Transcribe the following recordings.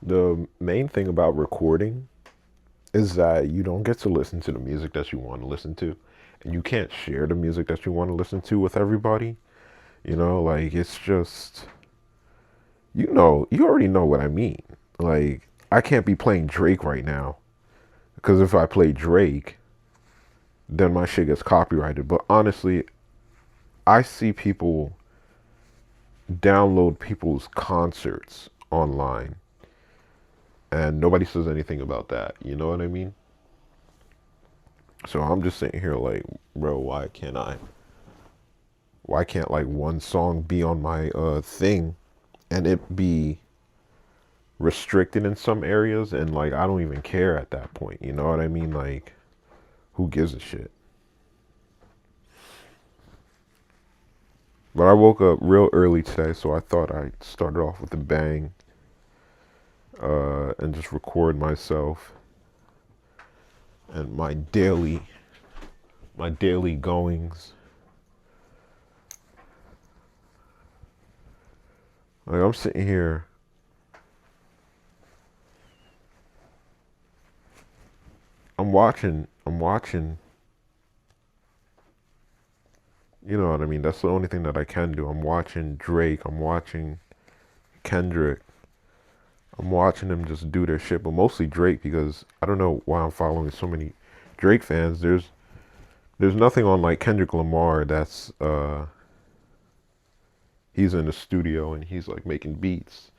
The main thing about recording is that you don't get to listen to the music that you want to listen to, and you can't share the music that you want to listen to with everybody. Like it's just, you already know what I mean. Like, I can't be playing Drake right now because if I play Drake, then my shit gets copyrighted. But honestly, I see people download people's concerts online and nobody says anything about that. You know what I mean? So I'm just sitting here like, bro, why can't like one song be on my thing and it be restricted in some areas, and like I don't even care at that point. You know what I mean? Like, who gives a shit? But I woke up real early today, so I thought I'd start off with a bang, and just record myself and my daily goings. Like, I'm sitting here, I'm watching. You know what I mean? That's the only thing that I can do. I'm watching Drake. I'm watching Kendrick. I'm watching them just do their shit, but mostly Drake because I don't know why I'm following so many Drake fans. There's nothing on like Kendrick Lamar that's he's in the studio and he's like making beats.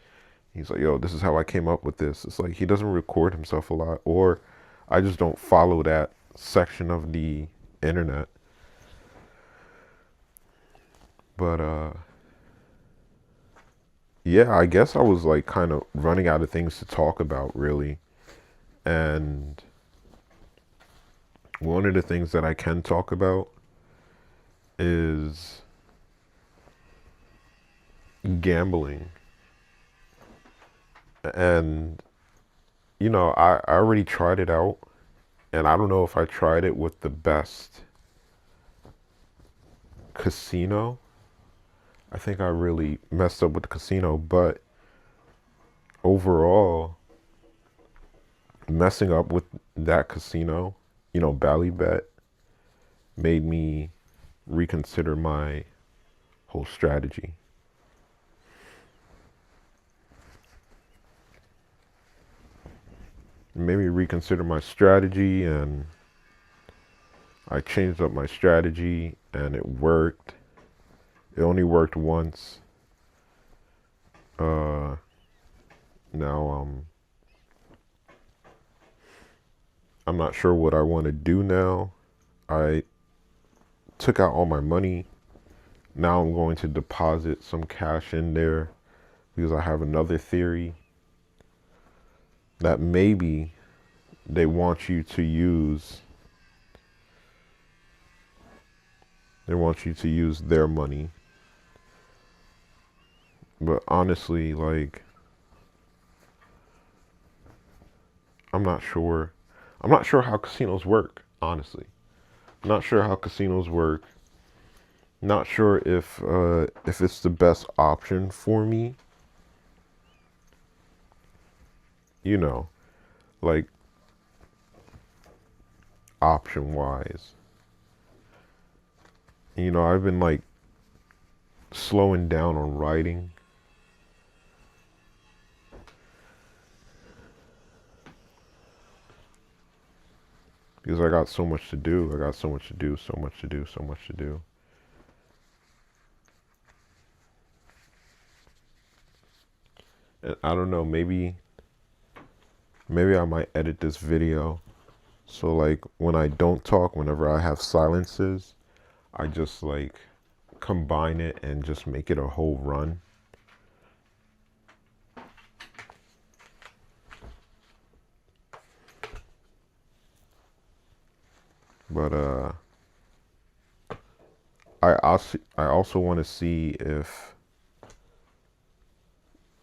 He's like, yo, this is how I came up with this. It's like he doesn't record himself a lot, or I just don't follow that section of the internet. But yeah, I guess I was like kind of running out of things to talk about really. And one of the things that I can talk about is gambling. And I already tried it out, and I don't know if I tried it with the best casino. I think I really messed up with the casino, but overall, messing up with that casino, Bally Bet, made me reconsider my whole strategy. It made me reconsider my strategy, and I changed up my strategy, and it worked. It only worked once. Uh, now I'm not sure what I want to do now. I took out all my money. Now I'm going to deposit some cash in there because I have another theory that maybe they want you to use their money. But honestly, like, I'm not sure. I'm not sure how casinos work, honestly. I'm not sure how casinos work. Not sure if it's the best option for me, you know, like option wise. I've been like slowing down on writing because I got so much to do. I got so much to do, so much to do, so much to do. And I don't know, maybe I might edit this video so like when I don't talk, whenever I have silences, I just like combine it and just make it a whole run. But I also want to see if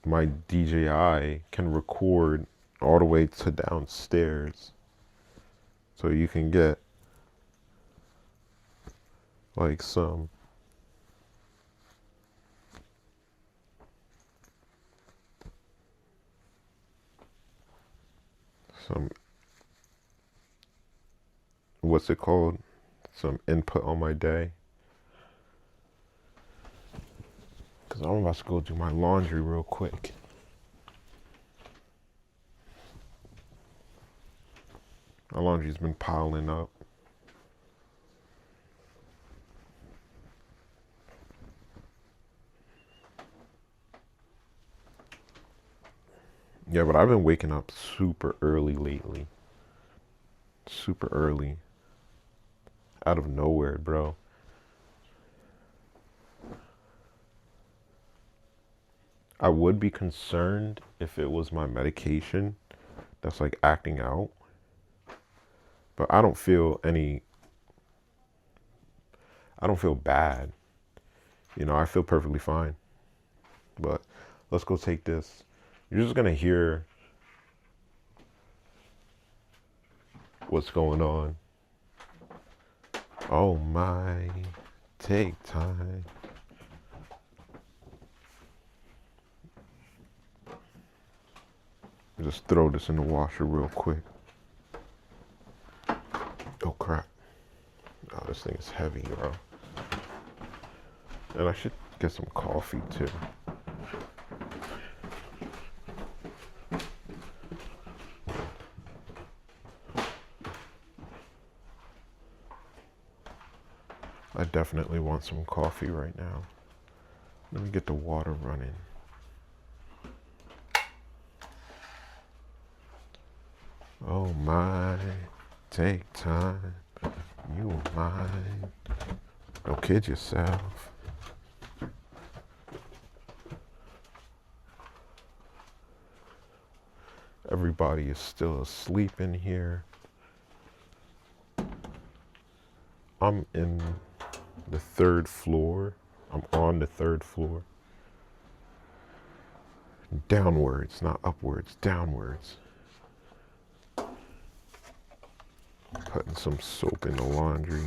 my DJI can record all the way to downstairs, so you can get like some, what's it called? Some input on my day. Because I'm about to go do my laundry real quick. My laundry's been piling up. Yeah, but I've been waking up super early lately. Super early. Out of nowhere, bro. I would be concerned if it was my medication that's like acting out. But I don't feel bad. You know, I feel perfectly fine. But let's go take this. You're just gonna hear what's going on. Oh my, take time. Just throw this in the washer real quick. Oh crap. Oh, this thing is heavy, bro. And I should get some coffee too. I definitely want some coffee right now. Let me get the water running. Oh my, take time. You mine. Don't kid yourself. Everybody is still asleep in here. I'm in the 3rd floor. I'm on the 3rd floor. Downwards, not upwards, downwards. Putting some soap in the laundry.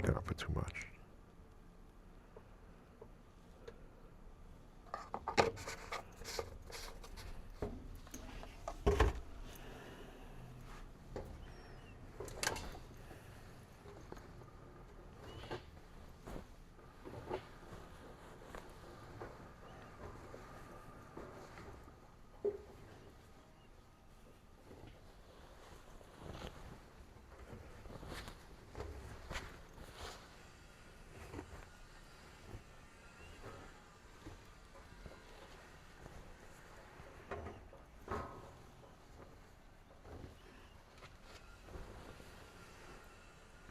Did I put too much?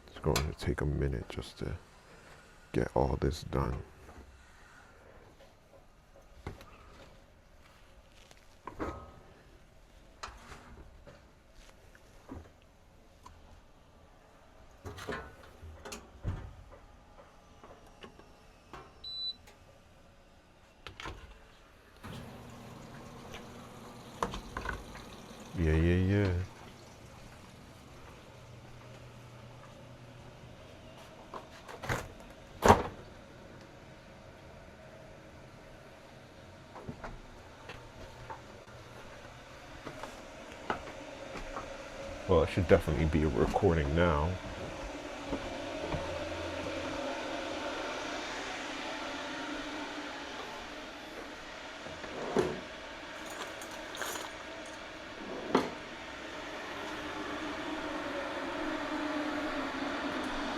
It's going to take a minute just to get all this done. Yeah. Well, it should definitely be a recording now.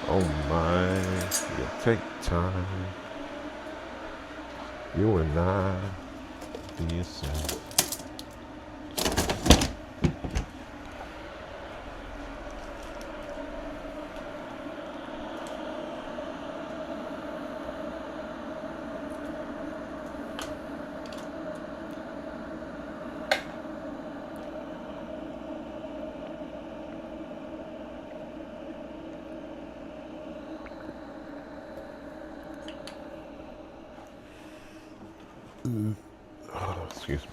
Oh my, you take time. You and I, be yourself. Oh, excuse me.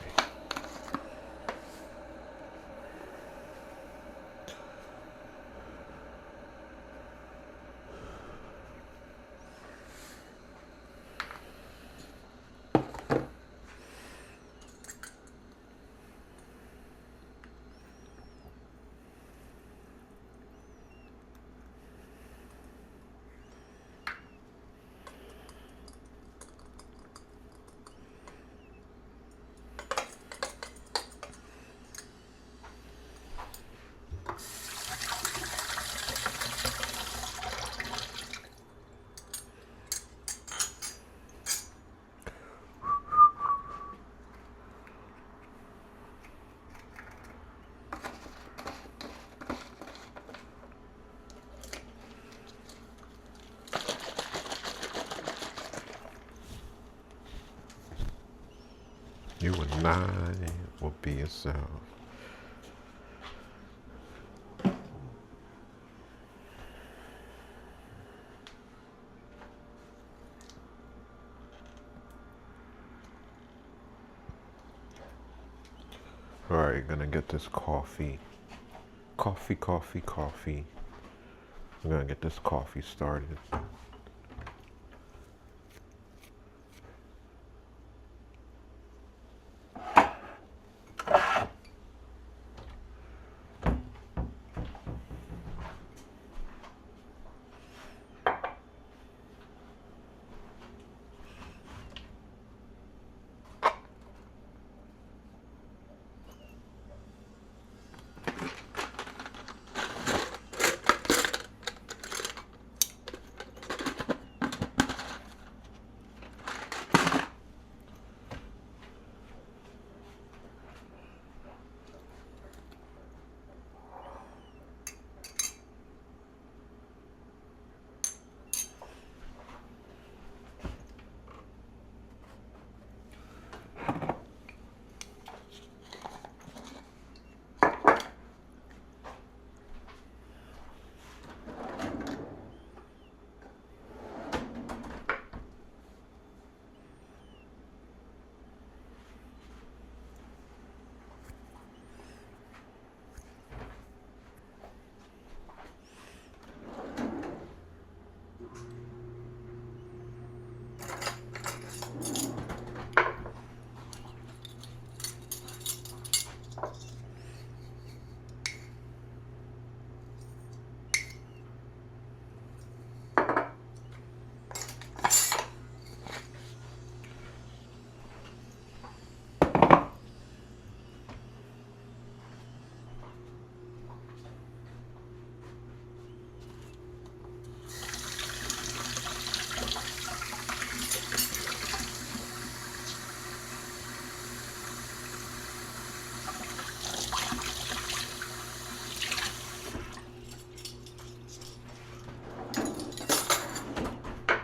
You and I will be yourself. Alright, gonna get this coffee. Coffee. I'm gonna get this coffee started.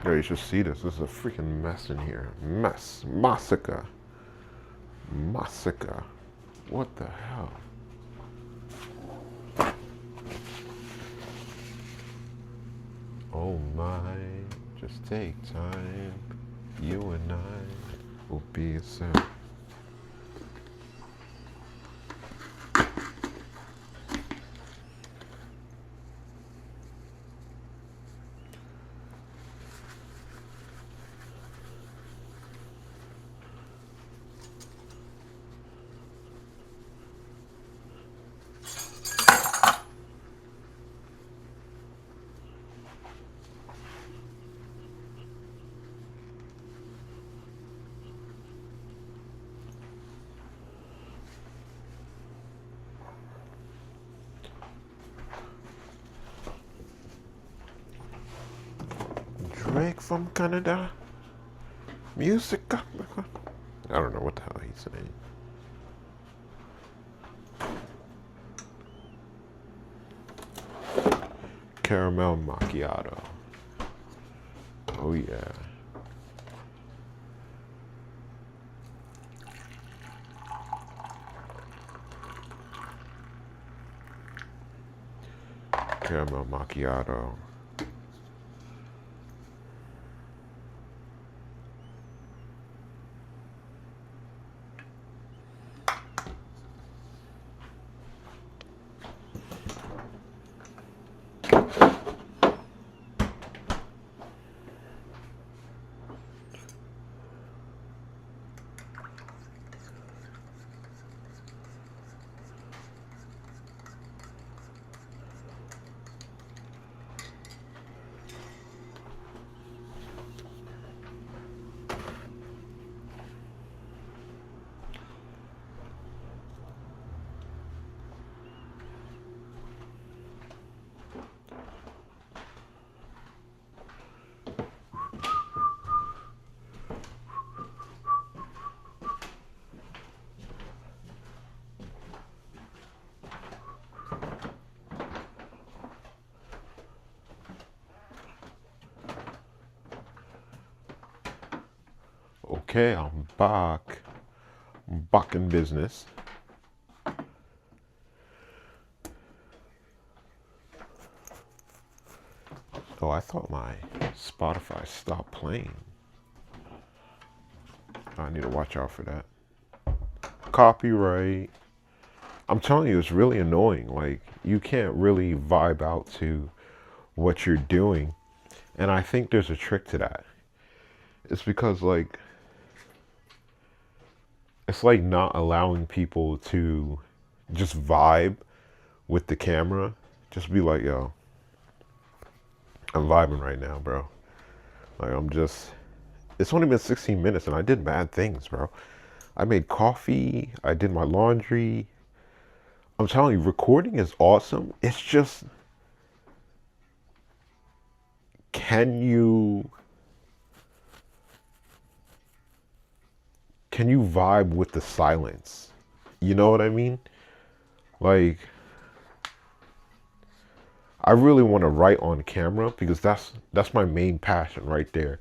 Yo, you should see this. This is a freaking mess in here. Mess. Massacre. What the hell? Oh my, just take time. You and I will be yourself. Drake from Canada. Music. I don't know what the hell he's saying. Caramel macchiato. Oh yeah. Caramel macchiato. Okay, I'm back. back in business. Oh, I thought my Spotify stopped playing. I need to watch out for that. Copyright. I'm telling you, it's really annoying. Like, you can't really vibe out to what you're doing. And I think there's a trick to that. It's because, like, it's like not allowing people to just vibe with the camera. Just be like, yo, I'm vibing right now, bro. Like, it's only been 16 minutes and I did bad things, bro. I made coffee, I did my laundry. I'm telling you, recording is awesome. It's just, can you can you vibe with the silence? You know what I mean? Like, I really want to write on camera because that's my main passion right there.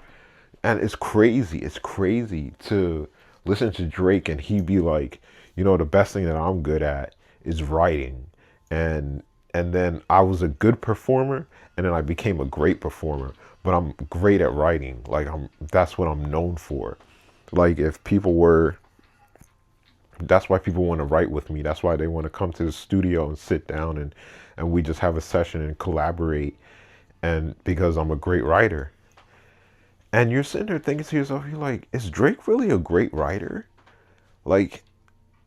And it's crazy. It's crazy to listen to Drake and he be like, the best thing that I'm good at is writing. And and then I was a good performer and then I became a great performer, but I'm great at writing. Like, that's what I'm known for. Like, if people were that's why people want to write with me. That's why they want to come to the studio and sit down and we just have a session and collaborate. And because I'm a great writer. And you're sitting there thinking to yourself, you're like, is Drake really a great writer? Like,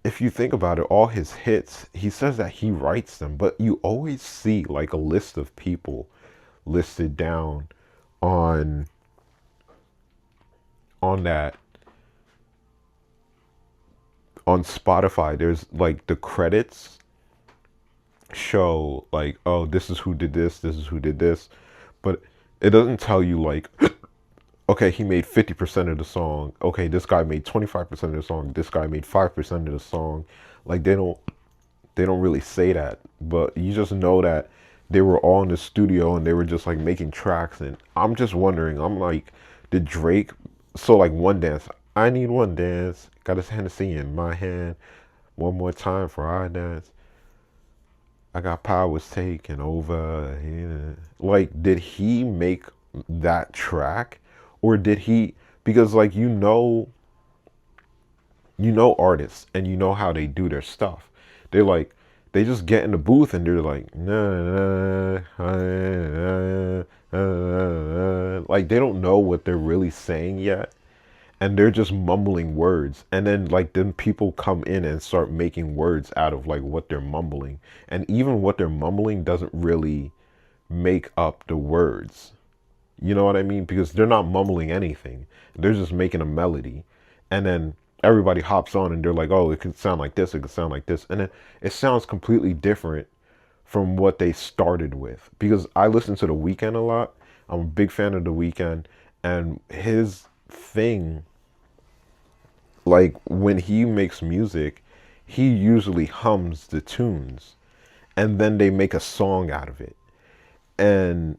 if you think about it, all his hits, he says that he writes them, but you always see like a list of people listed down on that on Spotify. There's like the credits show like, oh, this is who did this is who did this, but it doesn't tell you like, okay, he made 50% of the song. Okay, this guy made 25% of the song. This guy made 5% of the song. Like, they don't really say that, but you just know that they were all in the studio and they were just like making tracks. And I'm just wondering, I'm like, did Drake, so like one dance, I need one dance, got his Hennessy in my hand, one more time for our dance. I got powers taking over. Yeah. Like, did he make that track? Or did he, because like, artists and you know how they do their stuff. They're like, they just get in the booth and they're like, nah, nah, like, they don't know what they're really saying yet. And they're just mumbling words. And then people come in and start making words out of like what they're mumbling. And even what they're mumbling doesn't really make up the words. You know what I mean? Because they're not mumbling anything. They're just making a melody. And then everybody hops on and they're like, oh, it could sound like this, it could sound like this. And then it sounds completely different from what they started with. Because I listen to The Weeknd a lot. I'm a big fan of The Weeknd. And his thing, like, when he makes music, he usually hums the tunes. And then they make a song out of it. And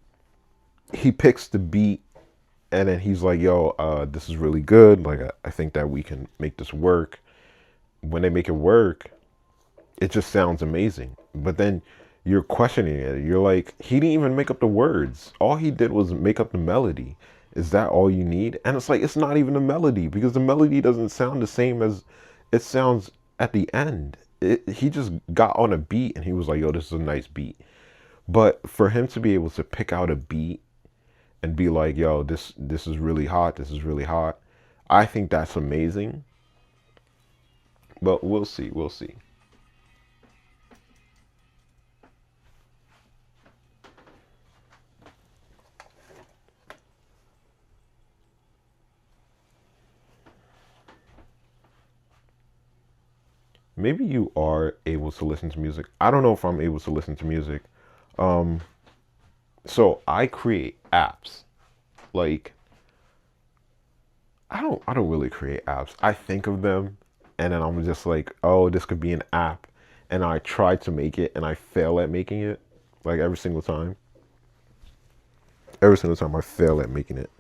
he picks the beat and then he's like, yo, this is really good. Like, I think that we can make this work. When they make it work, it just sounds amazing. But then you're questioning it. You're like, he didn't even make up the words. All he did was make up the melody. Is that all you need? And it's like, it's not even a melody because the melody doesn't sound the same as it sounds at the end. He just got on a beat and he was like, yo, this is a nice beat. But for him to be able to pick out a beat and be like, yo, this is really hot, this is really hot, I think that's amazing. But we'll see, we'll see. Maybe you are able to listen to music. I don't know if I'm able to listen to music. Um, so I create apps. Like, I don't really create apps. I think of them and then I'm just like, oh, this could be an app. And I try to make it and I fail at making it. Like, every single time. Every single time I fail at making it.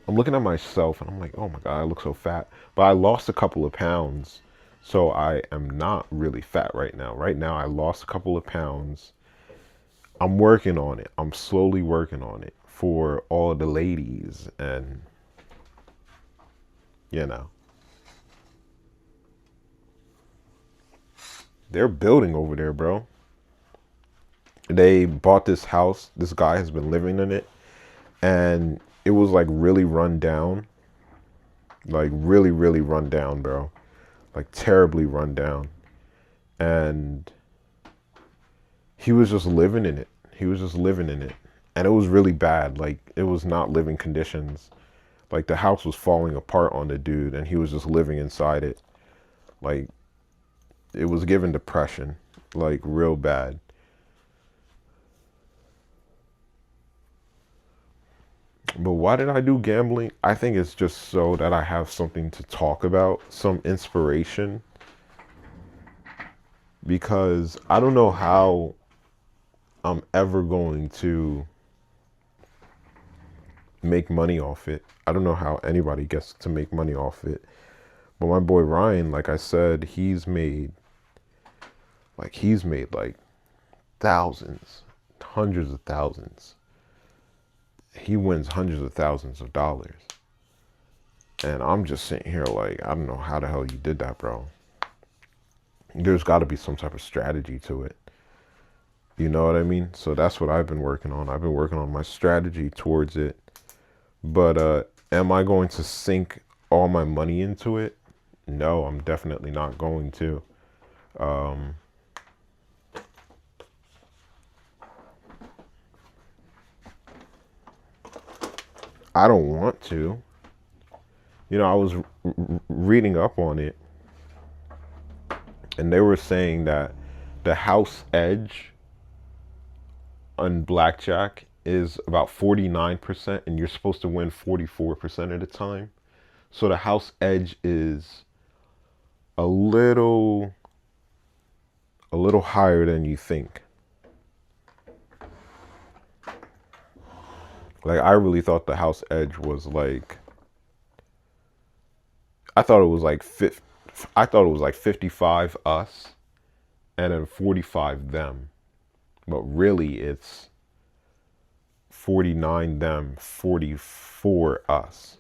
I'm looking at myself and I'm like, oh my God, I look so fat. But I lost a couple of pounds. So I am not really fat right now. Right now, I lost a couple of pounds. I'm working on it. I'm slowly working on it for all the ladies. And, you know, they're building over there, bro. They bought this house. This guy has been living in it. And it was like really run down. Like really, really run down, bro. Like terribly run down. And he was just living in it. He was just living in it. And it was really bad. Like it was not living conditions. Like the house was falling apart on the dude and he was just living inside it. Like it was giving depression. Like real bad. But why did I do gambling? I think it's just so that I have something to talk about, some inspiration. Because I don't know how I'm ever going to make money off it. I don't know how anybody gets to make money off it. But my boy Ryan, like I said, he's made like thousands, hundreds of thousands. He wins hundreds of thousands of dollars. And I'm just sitting here like, I don't know how the hell you did that, bro. There's got to be some type of strategy to it. You know what I mean? So that's what I've been working on. I've been working on my strategy towards it. But am I going to sink all my money into it? No, I'm definitely not going to. I don't want to. You know, I was reading up on it, and they were saying that the house edge on blackjack is about 49%, and you're supposed to win 44% of the time. So the house edge is a little higher than you think. Like I really thought the house edge was like, I thought it was like I thought it was like 55 us and then 45 them. But really it's 49 them, 44 us.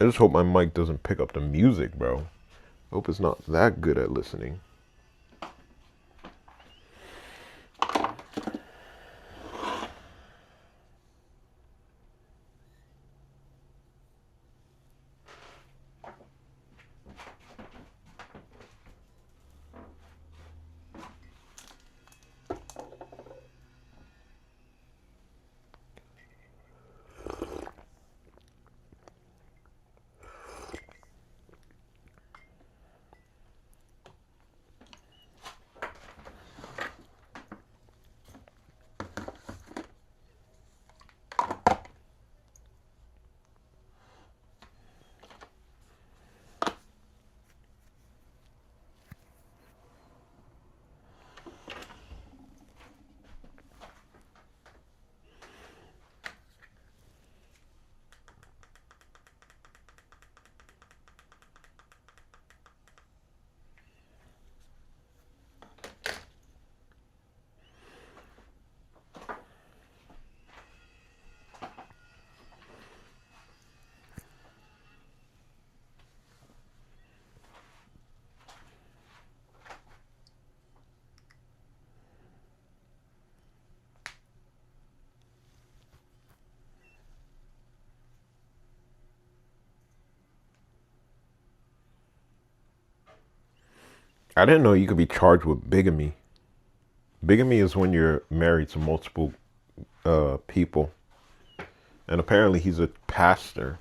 I just hope my mic doesn't pick up the music, bro. Hope it's not that good at listening. I didn't know you could be charged with bigamy. Bigamy is when you're married to multiple people, and apparently he's a pastor.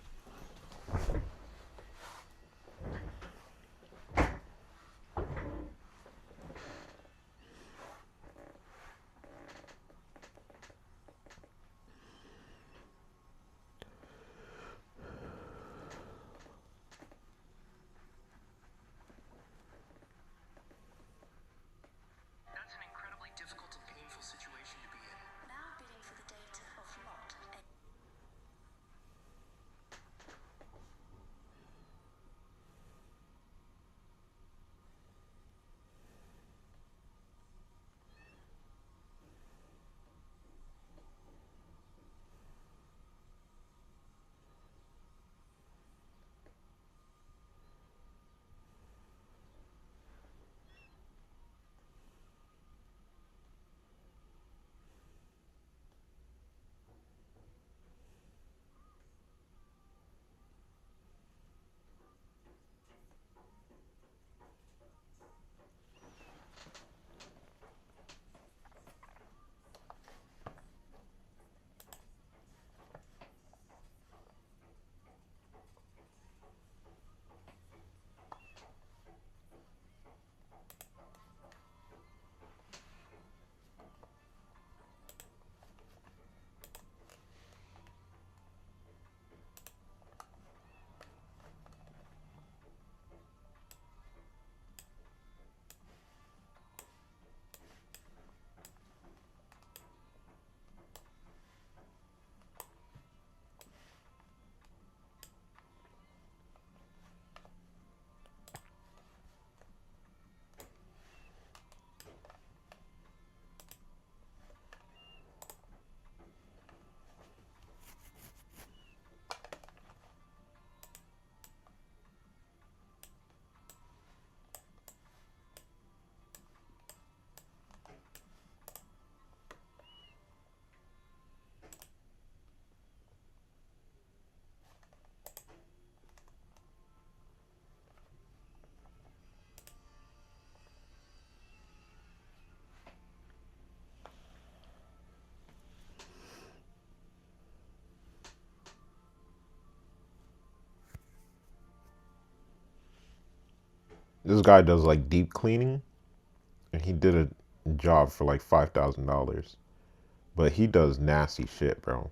This guy does like deep cleaning, and he did a job for like $5,000. But he does nasty shit, bro.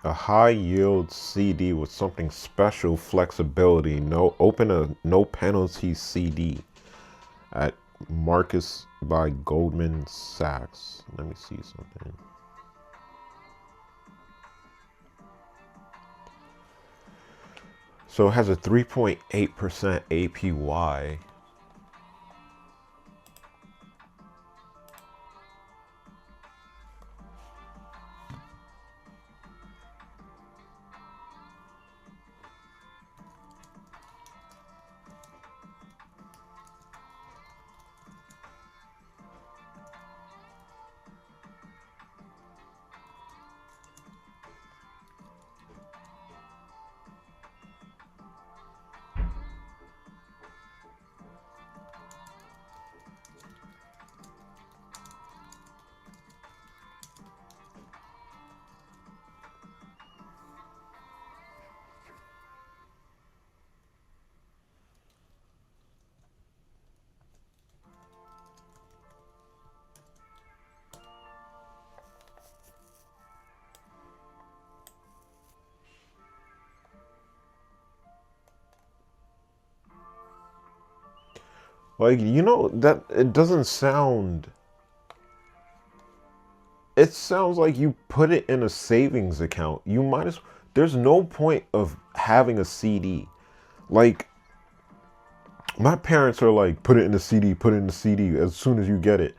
A high yield CD with something special flexibility. No open a no penalty CD at Marcus by Goldman Sachs. Let me see something. So it has a 3.8% APY. Like, that it doesn't sound. It sounds like you put it in a savings account. You might as. There's no point of having a CD. Like, my parents are like, put it in the CD, put it in the CD as soon as you get it.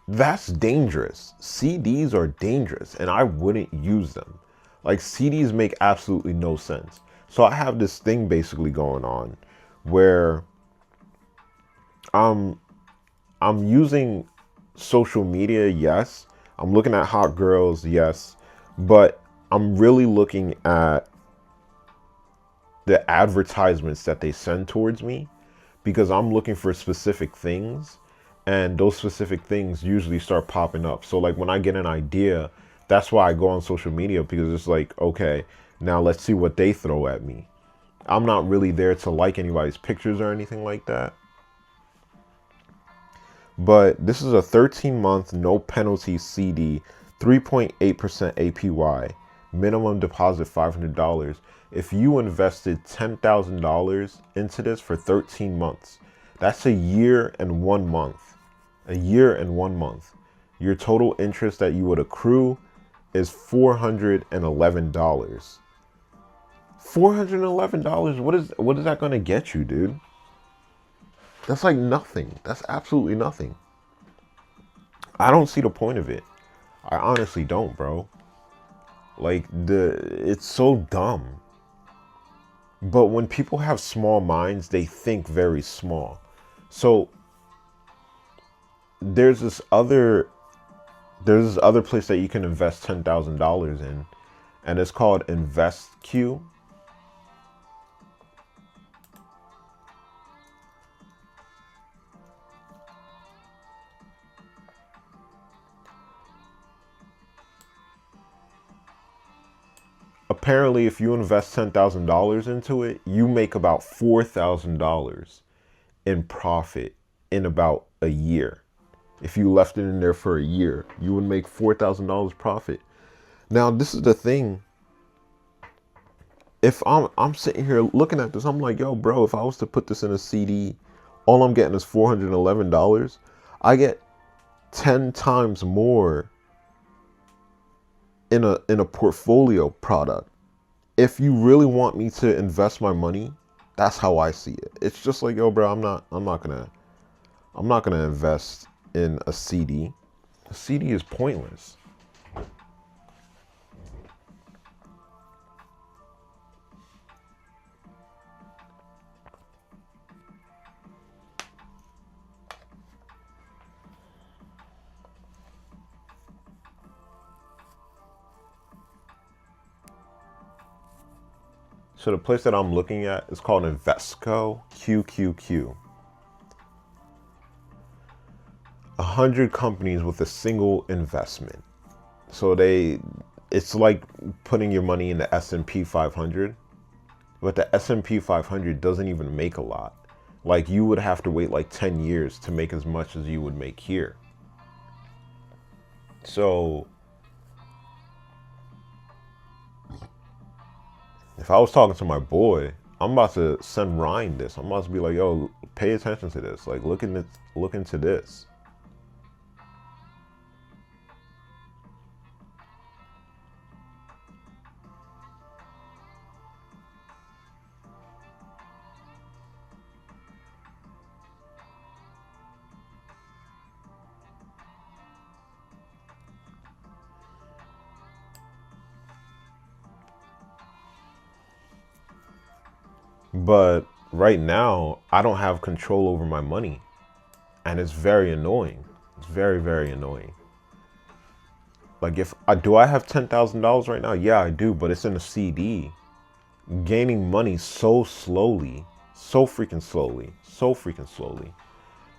That's dangerous. CDs are dangerous, and I wouldn't use them. Like, CDs make absolutely no sense. So I have this thing basically going on where I'm I'm using social media, yes. I'm looking at hot girls, yes. But I'm really looking at the advertisements that they send towards me because I'm looking for specific things, and those specific things usually start popping up. So like when I get an idea, that's why I go on social media, because it's like, okay, now let's see what they throw at me. I'm not really there to like anybody's pictures or anything like that. But this is a 13-month no penalty CD, 3.8% APY, minimum deposit $500. If you invested $10,000 into this for 13 months, that's a year and 1 month. A year and 1 month. Your total interest that you would accrue is $411. $411. What is that going to get you, dude? That's like nothing. That's absolutely nothing. I don't see the point of it. I honestly don't, bro. Like, it's so dumb. But when people have small minds, they think very small. So there's this other place that you can invest $10,000 in, and it's called InvestQ. Apparently, if you invest $10,000 into it, you make about $4,000 in profit in about a year. If you left it in there for a year, you would make $4,000 profit. Now, this is the thing. If I'm sitting here looking at this, I'm like, yo, bro, if I was to put this in a CD, all I'm getting is $411. I get 10 times more in a portfolio product. If you really want me to invest my money, that's how I see it. It's just like, yo, bro, I'm not gonna invest in a CD. A CD is pointless. So the place that I'm looking at is called Invesco QQQ. 100 companies with a single investment. So it's like putting your money in the S&P 500, but the S&P 500 doesn't even make a lot. Like, you would have to wait like 10 years to make as much as you would make here. So if I was talking to my boy, I'm about to send Ryan this. I'm about to be like, yo, pay attention to this. Like, look into this. But right now, I don't have control over my money. And it's very annoying. It's very, very annoying. Like, if I do, I have $10,000 right now. Yeah, I do, but it's in a CD. Gaining money so slowly, so freaking slowly, so freaking slowly.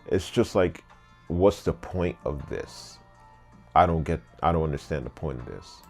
It's just like, what's the point of this? I don't understand the point of this.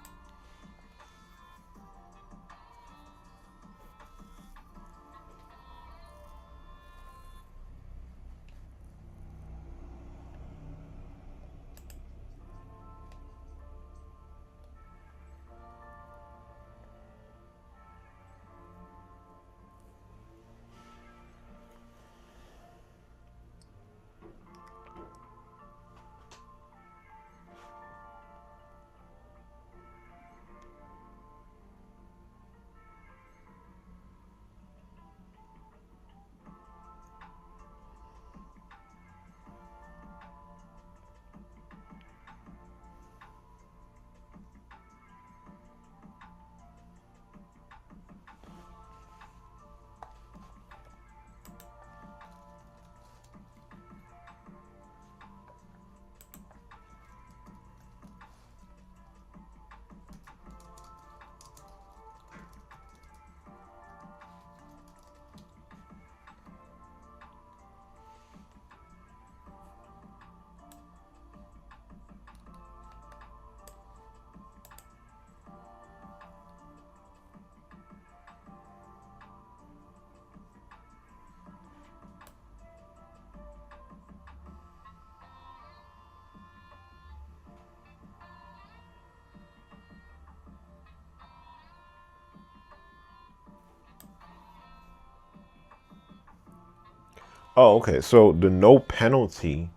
Oh, okay. So the no penalty,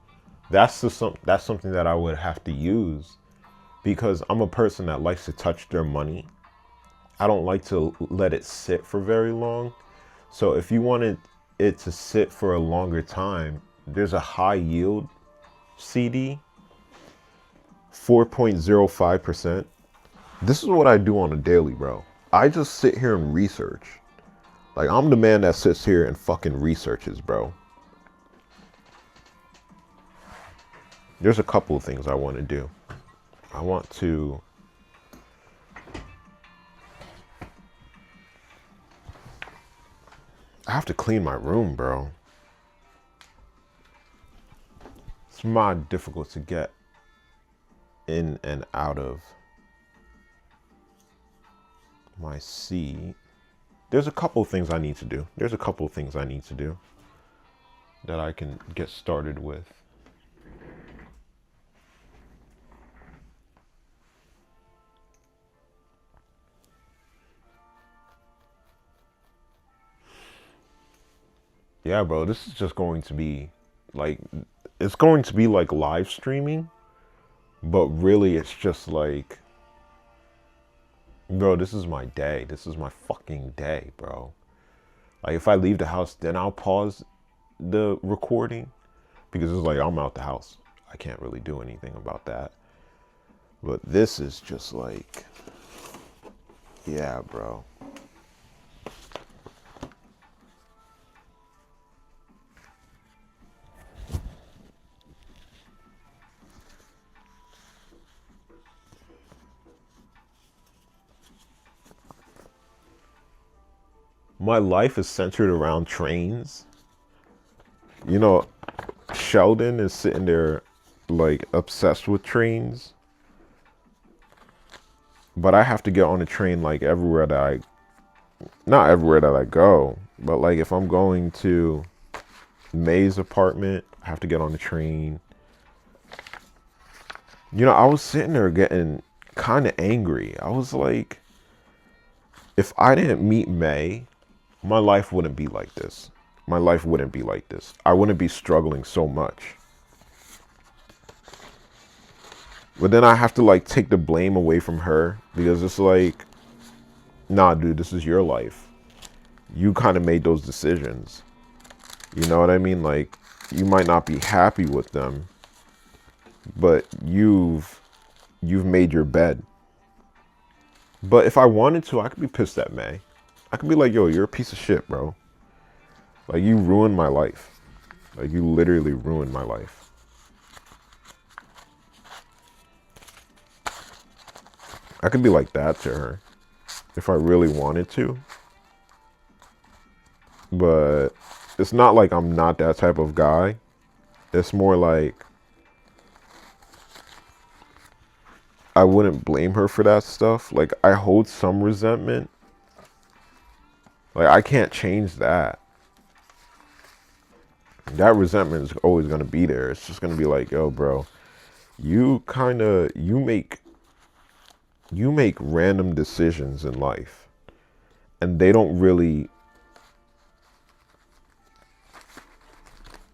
that's something that I would have to use because I'm a person that likes to touch their money. I don't like to let it sit for very long. So if you wanted it to sit for a longer time, there's a high yield CD, 4.05%. This is what I do on a daily, bro. I just sit here and research. Like, I'm the man that sits here and fucking researches, bro. There's a couple of things I want to do. I want to... I have to clean my room, bro. It's mad difficult to get in and out of my seat. There's a couple of things I need to do. That I can get started with. Yeah, bro, this is just going to be like, it's going to be like live streaming, but really it's just like, bro, this is my day. This is my fucking day, bro. Like, if I leave the house, then I'll pause the recording because it's like I'm out the house. I can't really do anything about that. But this is just like, yeah, bro. My life is centered around trains. You know, Sheldon is sitting there like obsessed with trains. But I have to get on a train like everywhere that not everywhere that I go, but like if I'm going to May's apartment, I have to get on the train. You know, I was sitting there getting kind of angry. I was like, if I didn't meet May, my life wouldn't be like this. My life wouldn't be like this. I wouldn't be struggling so much. But then I have to like take the blame away from her because it's like, nah, dude, this is your life. You kind of made those decisions. You know what I mean? Like, you might not be happy with them, but you've made your bed. But if I wanted to, I could be pissed at May. I could be like, yo, you're a piece of shit, bro. Like, you ruined my life. Like, you literally ruined my life. I could be like that to her if I really wanted to. But it's not like I'm not that type of guy. It's more like I wouldn't blame her for that stuff. Like, I hold some resentment. Like, I can't change that. That resentment is always going to be there. It's just going to be like, yo, bro, you make random decisions in life and they don't really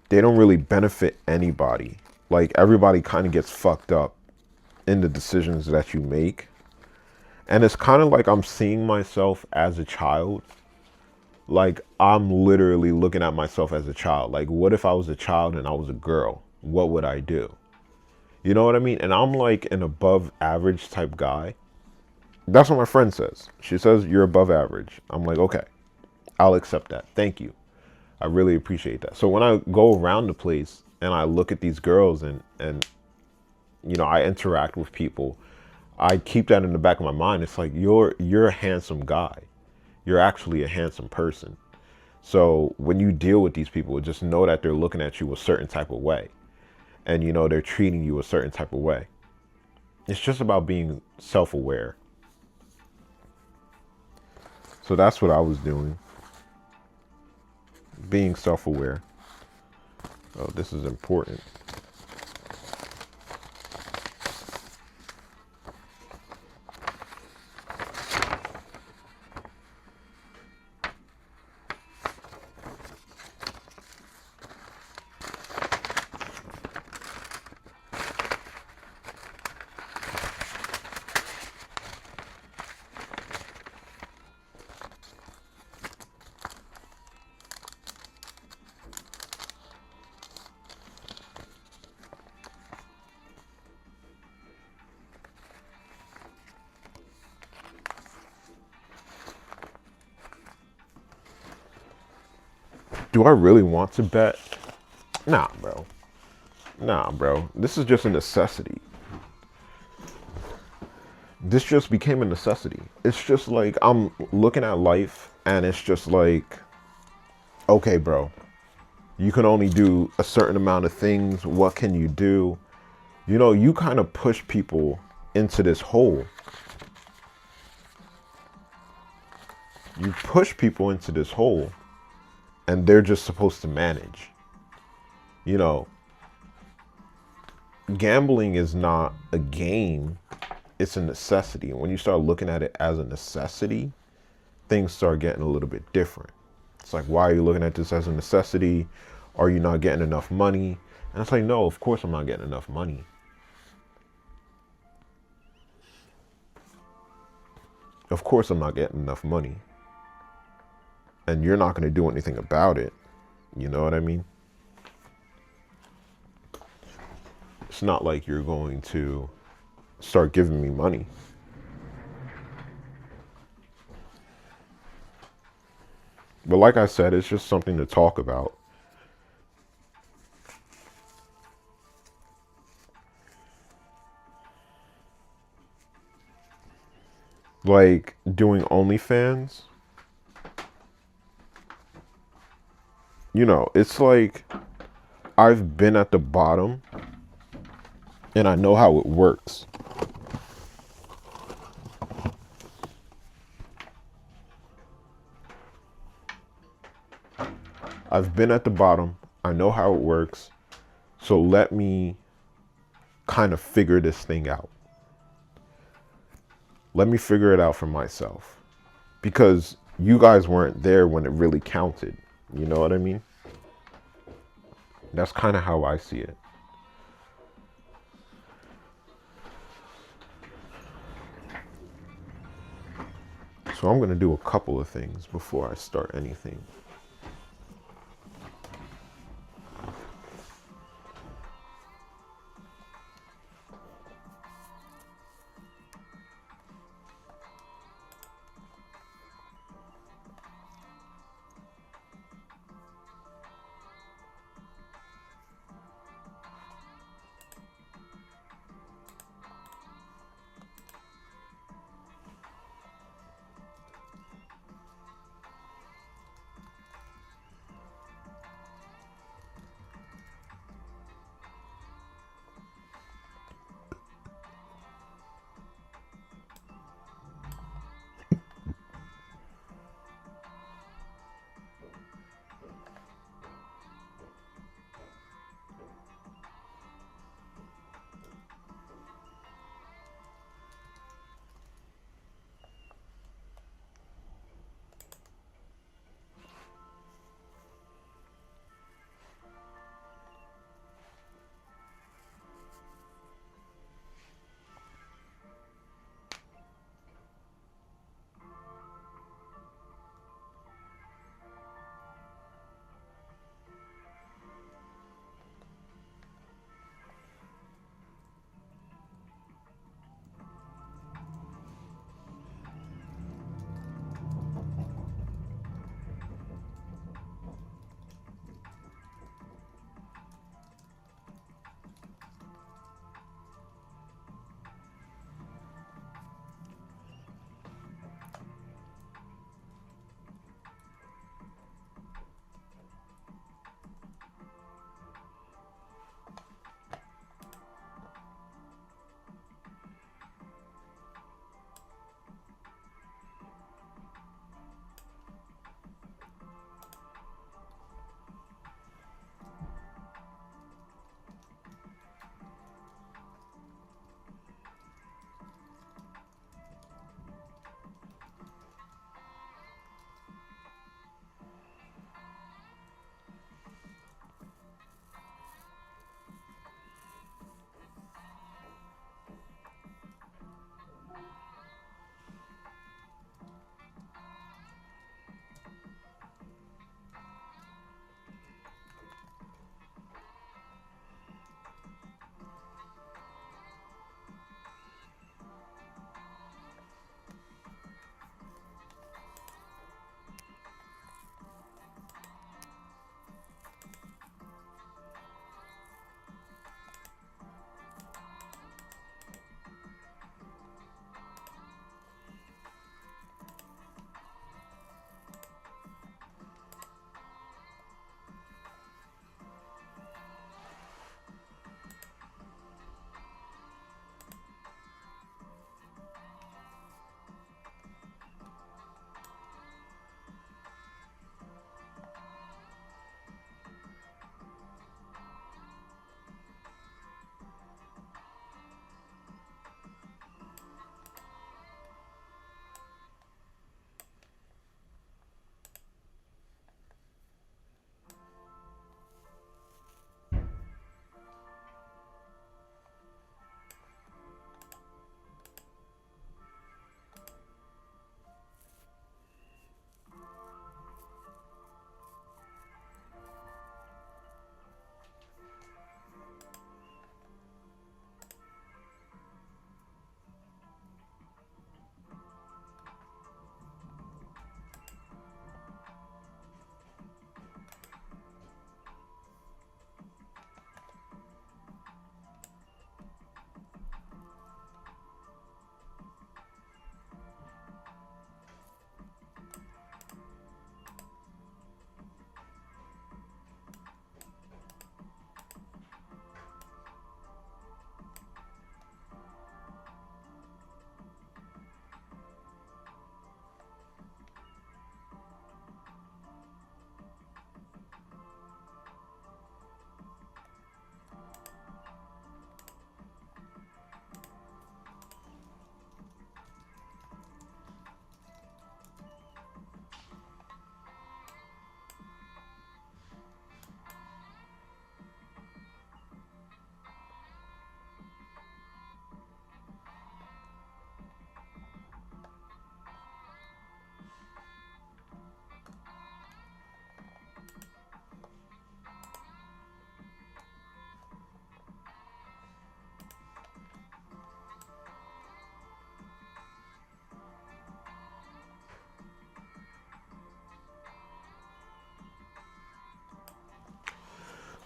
benefit anybody. Like, everybody kind of gets fucked up in the decisions that you make. And it's kind of like I'm seeing myself as a child. Like, I'm literally looking at myself as a child. Like, what if I was a child and I was a girl? What would I do? You know what I mean? And I'm like an above average type guy. That's what my friend says. She says, you're above average. I'm like, okay, I'll accept that. Thank you. I really appreciate that. So when I go around the place and I look at these girls and you know, I interact with people, I keep that in the back of my mind. It's like, you're a handsome guy. You're actually a handsome person. So when you deal with these people, just know that they're looking at you a certain type of way. And, you know, they're treating you a certain type of way. It's just about being self-aware. So that's what I was doing. Being self-aware. Oh, this is important. do I really want to bet? Nah, bro. Nah, bro. This is just a necessity. This just became a necessity. It's just like I'm looking at life and it's just like, okay, bro, you can only do a certain amount of things. What can you do? You know, you kind of push people into this hole. You push people into this hole and they're just supposed to manage. You know, gambling is not a game, it's a necessity. And when you start looking at it as a necessity, things start getting a little bit different. It's like, why are you looking at this as a necessity? Are you not getting enough money? And it's like, no, of course I'm not getting enough money. Of course I'm not getting enough money. And you're not going to do anything about it. You know what I mean? It's not like you're going to start giving me money. But like I said, it's just something to talk about. Like doing OnlyFans, you know, it's like I've been at the bottom and I know how it works. I've been at the bottom. I know how it works. So let me kind of figure this thing out. Let me figure it out for myself. Because you guys weren't there when it really counted. You know what I mean? That's kind of how I see it. So I'm going to do a couple of things before I start anything.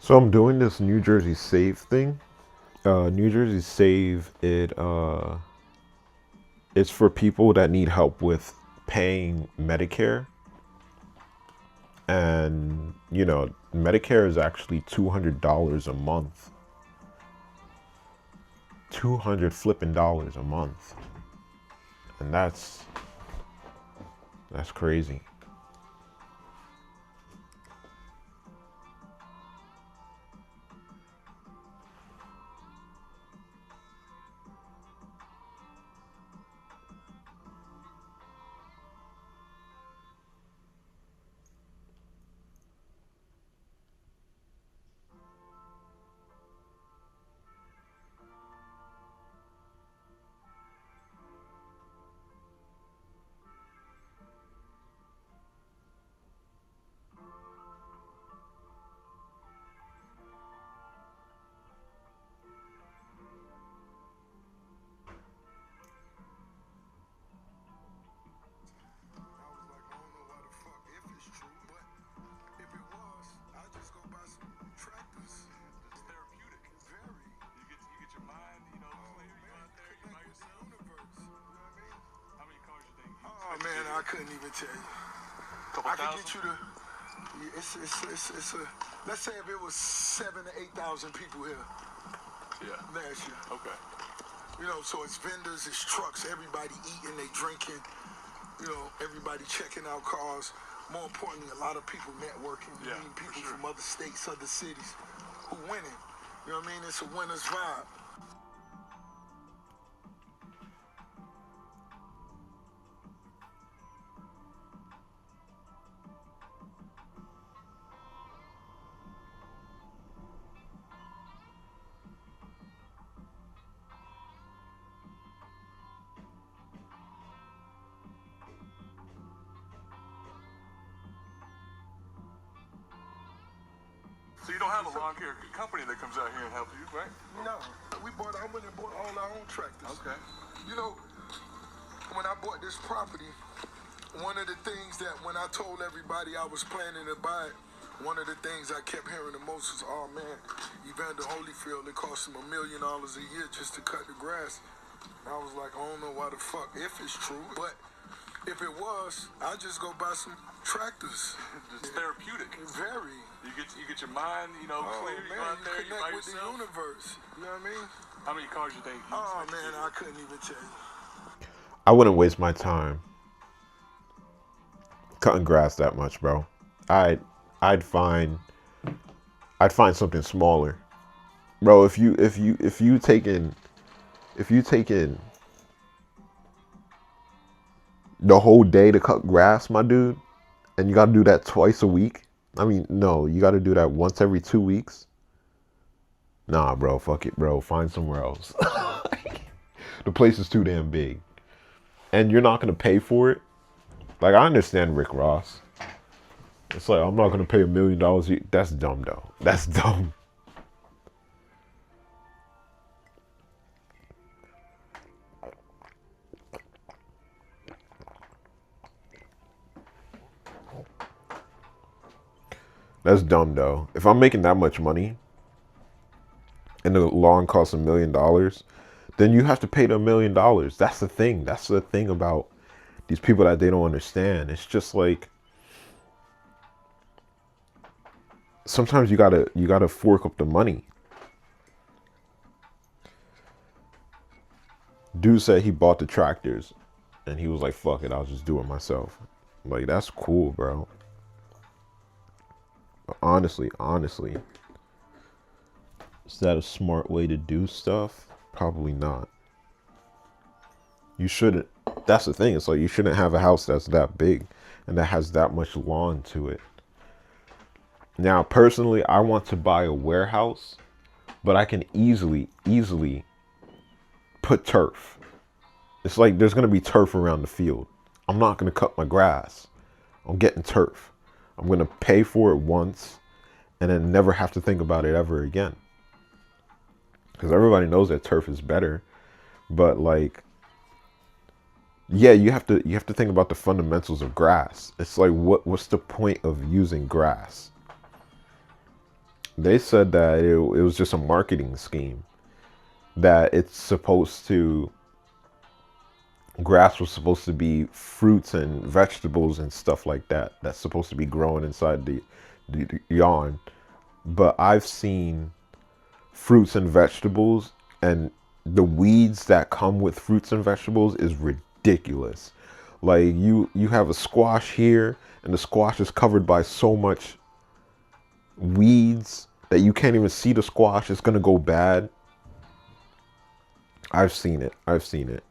So I'm doing this New Jersey Save thing. New Jersey Save, it's for people that need help with paying Medicare. And, Medicare is actually $200 a month. 200 flipping dollars a month. And that's crazy. Man, I couldn't even tell you. I could get you to. It's a. Let's say if it was 7,000 to 8,000 people here. Yeah. Last year. Okay. So it's vendors, it's trucks, everybody eating, they drinking. Everybody checking out cars. More importantly, a lot of people networking, meeting people from other states, other cities, who winning. You know what I mean? It's a winner's vibe. So you don't have a lawn care company that comes out here and helps you, right? No, I went and bought all our own tractors. Okay. When I bought this property, one of the things that when I told everybody I was planning to buy it, one of the things I kept hearing the most was, oh man, Evander Holyfield, it cost him $1 million a year just to cut the grass. And I was like, I don't know why the fuck, if it's true, but if it was, I'd just go buy some tractors. It's therapeutic. Very. You get your mind, clear. You go out there, you by with yourself. The universe. You know what I mean? How many cars you think? Oh man, I couldn't even tell you. I wouldn't waste my time cutting grass that much, bro. I'd find something smaller, bro. If you taking the whole day to cut grass, my dude, and you got to do that twice a week. I mean, no, you got to do that once every 2 weeks. Nah, bro, fuck it, bro. Find somewhere else. The place is too damn big, and you're not gonna pay for it. Like, I understand Rick Ross. It's like, I'm not gonna pay $1 million. That's dumb, though. That's dumb. That's dumb, though. If I'm making that much money and the lawn costs $1 million, then you have to pay the $1 million. That's the thing. That's the thing about these people that they don't understand. It's just like, sometimes you gotta fork up the money. Dude said he bought the tractors and he was like, fuck it, I'll just do it myself. Like, that's cool, bro. Honestly, is that a smart way to do stuff? Probably not. You shouldn't. That's the thing. It's like, you shouldn't have a house that's that big and that has that much lawn to it. Now, personally, I want to buy a warehouse, but I can easily put turf. It's like, there's going to be turf around the field. I'm not going to cut my grass. I'm getting turf. I'm going to pay for it once and then never have to think about it ever again. Because everybody knows that turf is better. But, like, yeah, you have to think about the fundamentals of grass. It's like, what's the point of using grass? They said that it was just a marketing scheme. That it's supposed to, grass was supposed to be fruits and vegetables and stuff like that. That's supposed to be growing inside the yawn. But I've seen fruits and vegetables, and the weeds that come with fruits and vegetables is ridiculous. Like you have a squash here, and the squash is covered by so much weeds that you can't even see the squash. It's gonna go bad. I've seen it. I've seen it.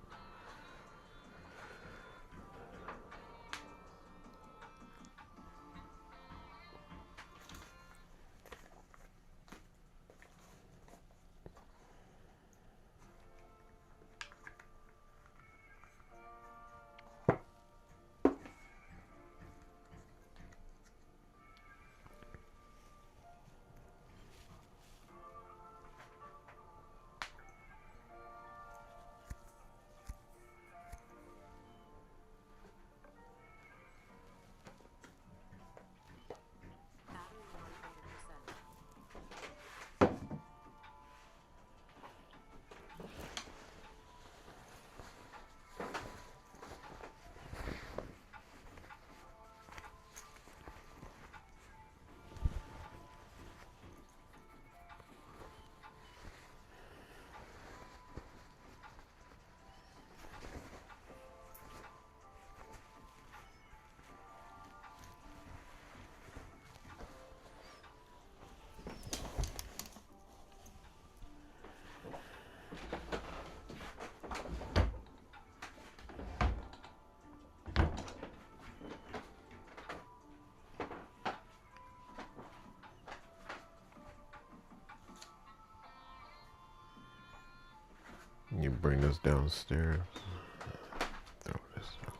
You bring this downstairs. Throw this out.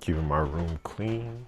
Keeping my room clean.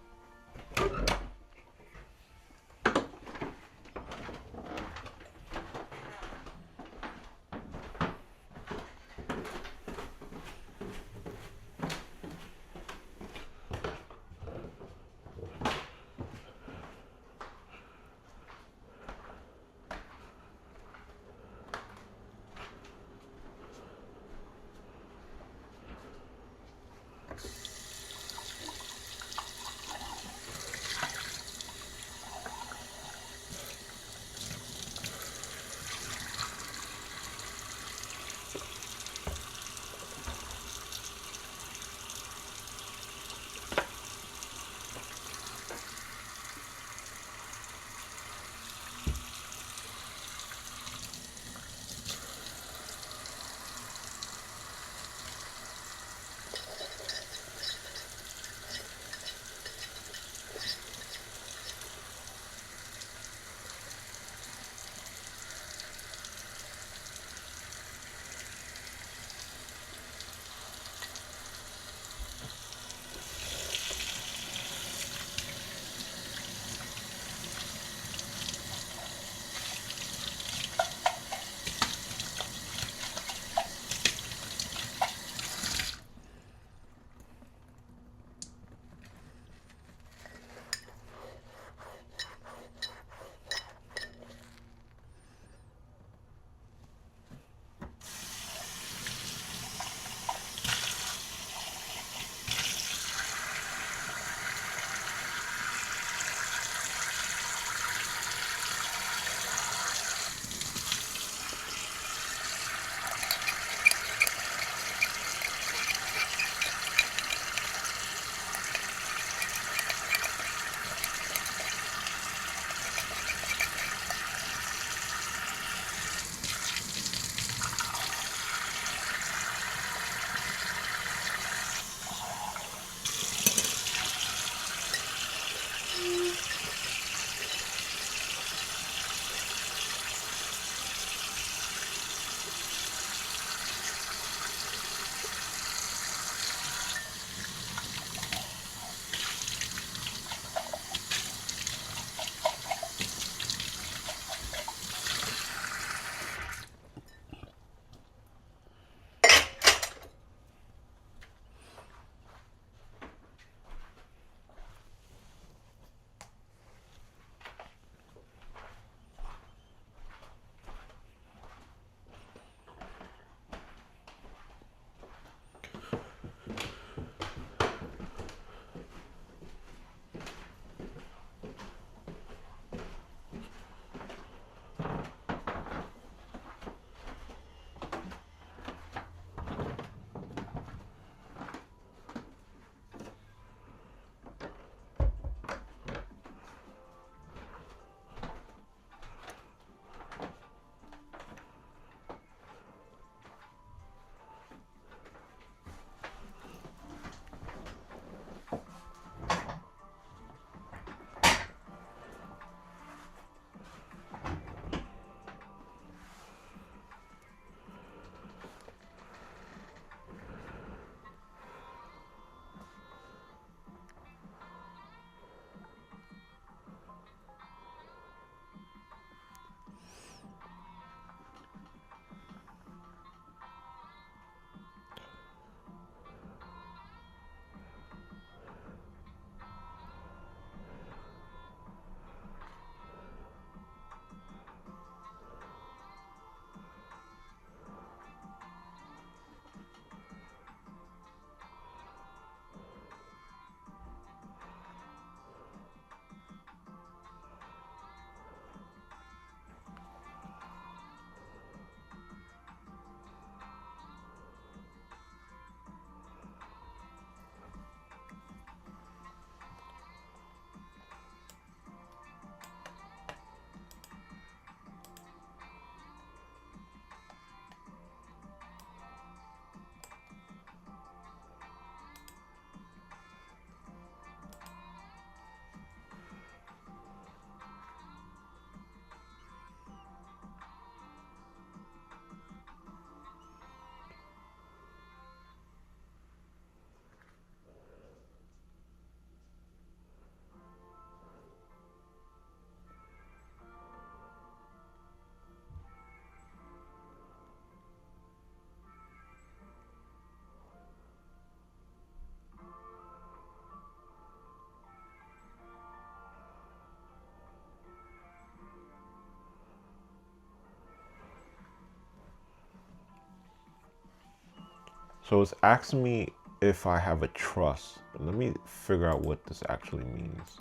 So it's asking me if I have a trust. Let me figure out what this actually means.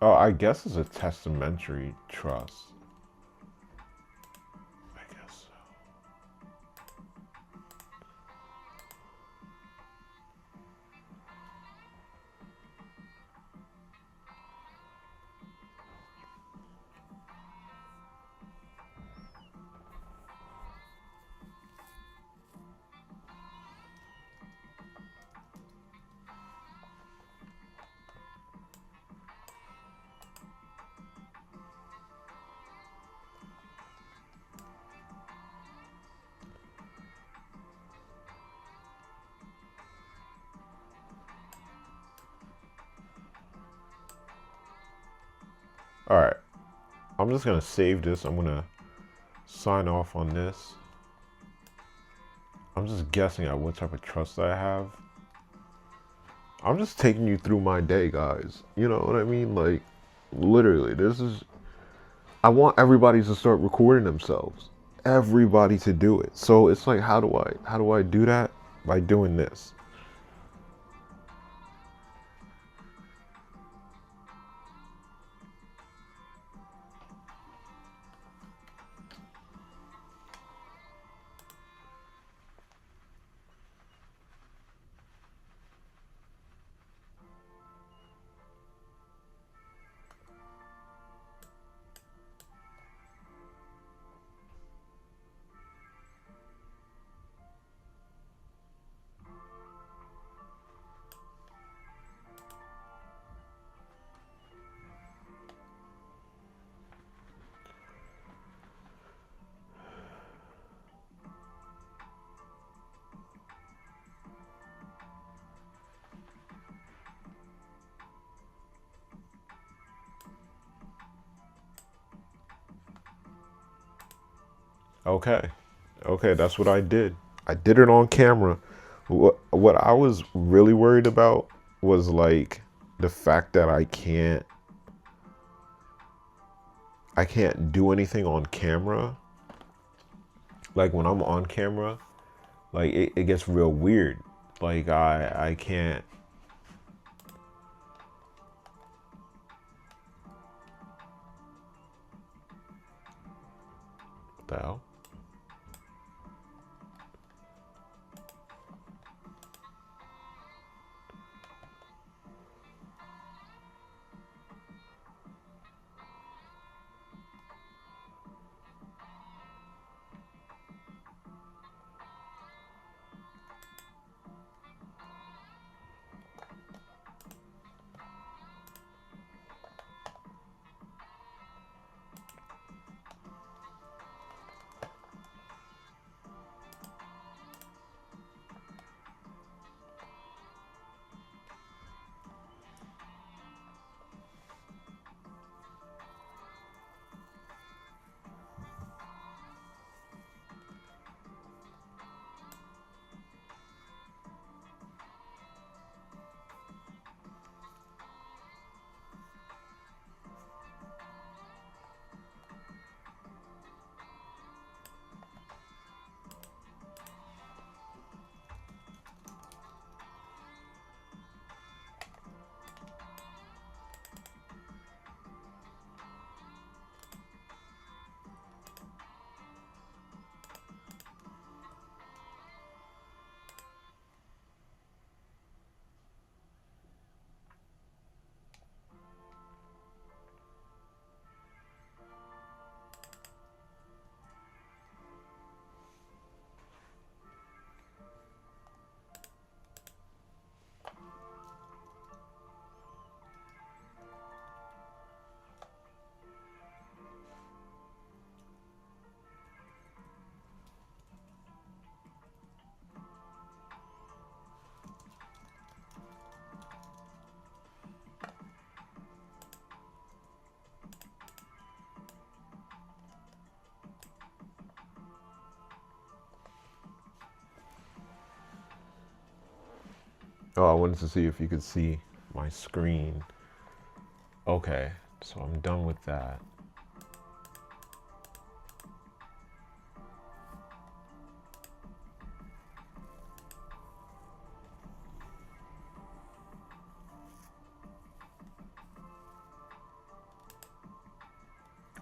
Oh, I guess it's a testamentary trust. I guess so. All right, I'm just gonna save this. I'm gonna sign off on this. I'm just guessing at what type of trust I have. I'm just taking you through my day, guys. You know what I mean? Like, literally, this is. I want everybody to start recording themselves. Everybody to do it. So it's like, how do I do that? By doing this. Okay. Okay, that's what I did. I did it on camera. What I was really worried about was like the fact that I can't do anything on camera. Like when I'm on camera, like it gets real weird. Like I can't. What the hell? Oh, I wanted to see if you could see my screen. Okay, so I'm done with that.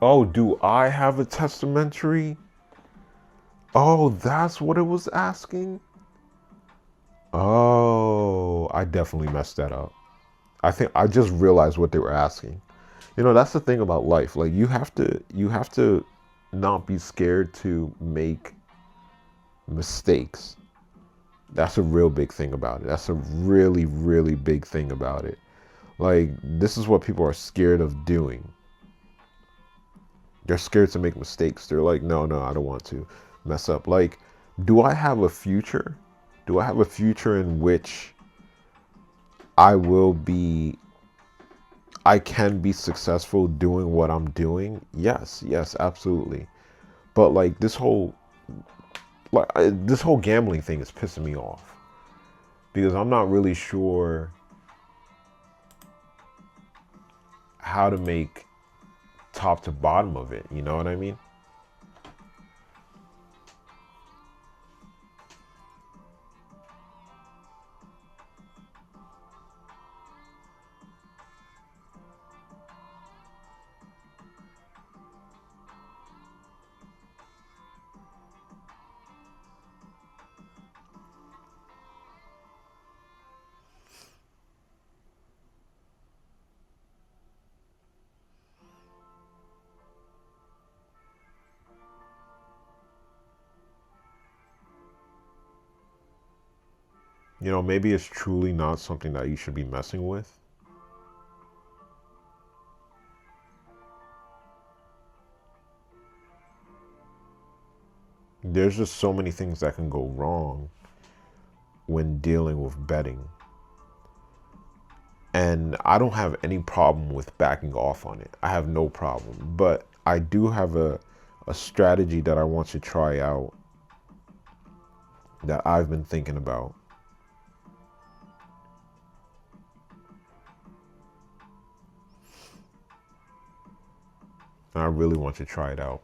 Oh, do I have a testamentary? Oh, that's what it was asking? Oh, I definitely messed that up. I think I just realized what they were asking. You know, that's the thing about life. Like you have to not be scared to make mistakes. That's a real big thing about it. That's a really, really big thing about it. Like, this is what people are scared of doing. They're scared to make mistakes. They're like, no, no, I don't want to mess up. Like, do I have a future? Do I have a future in which I will be, I can be successful doing what I'm doing? Yes, yes, absolutely. But like this whole gambling thing is pissing me off because I'm not really sure how to make top to bottom of it. You know what I mean? You know, maybe it's truly not something that you should be messing with. There's just so many things that can go wrong when dealing with betting. And I don't have any problem with backing off on it. I have no problem. But I do have a strategy that I want to try out that I've been thinking about. And I really want to try it out.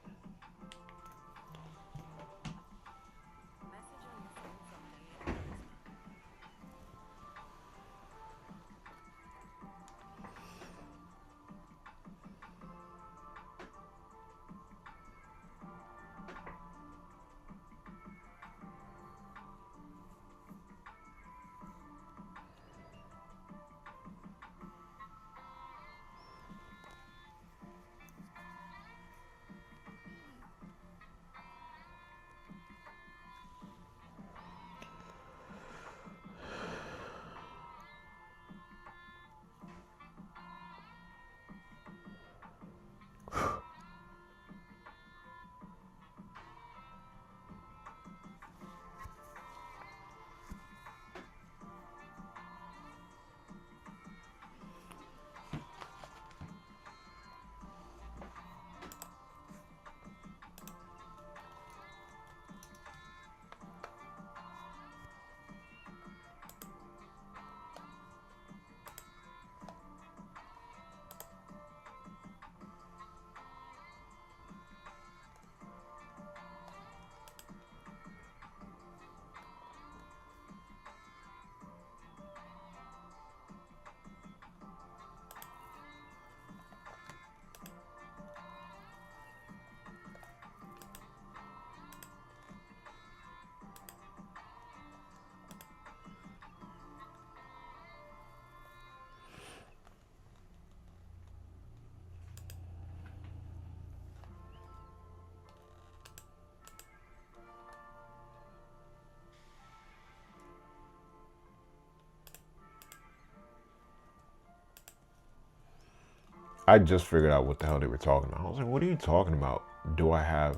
I just figured out what the hell they were talking about. I was like, what are you talking about? Do I have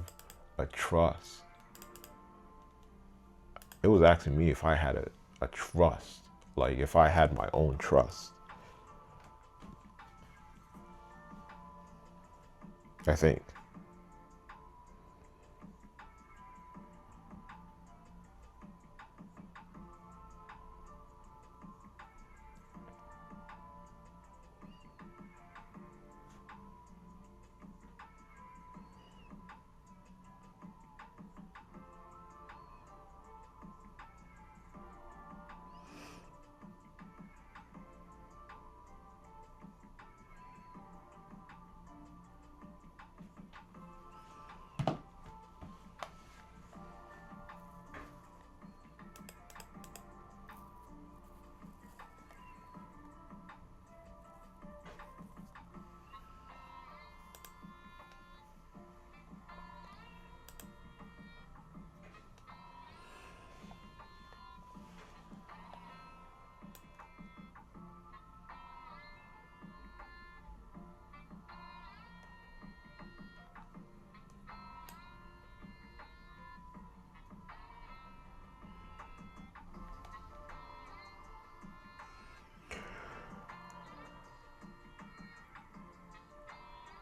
a trust? It was asking me if I had a trust. Like if I had my own trust. I think.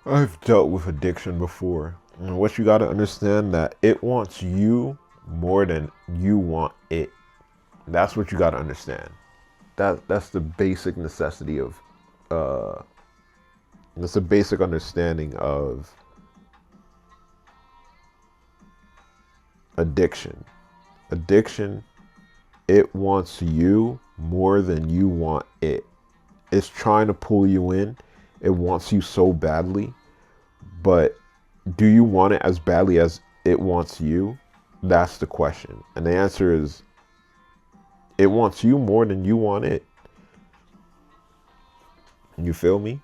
I've dealt with addiction before. And what you got to understand that it wants you more than you want it. That's what you got to understand. That's the basic necessity of uh that's a basic understanding of addiction. Addiction, it wants you more than you want it. It's trying to pull you in. It wants you so badly, but do you want it as badly as it wants you? That's the question. And the answer is it wants you more than you want it. You feel me?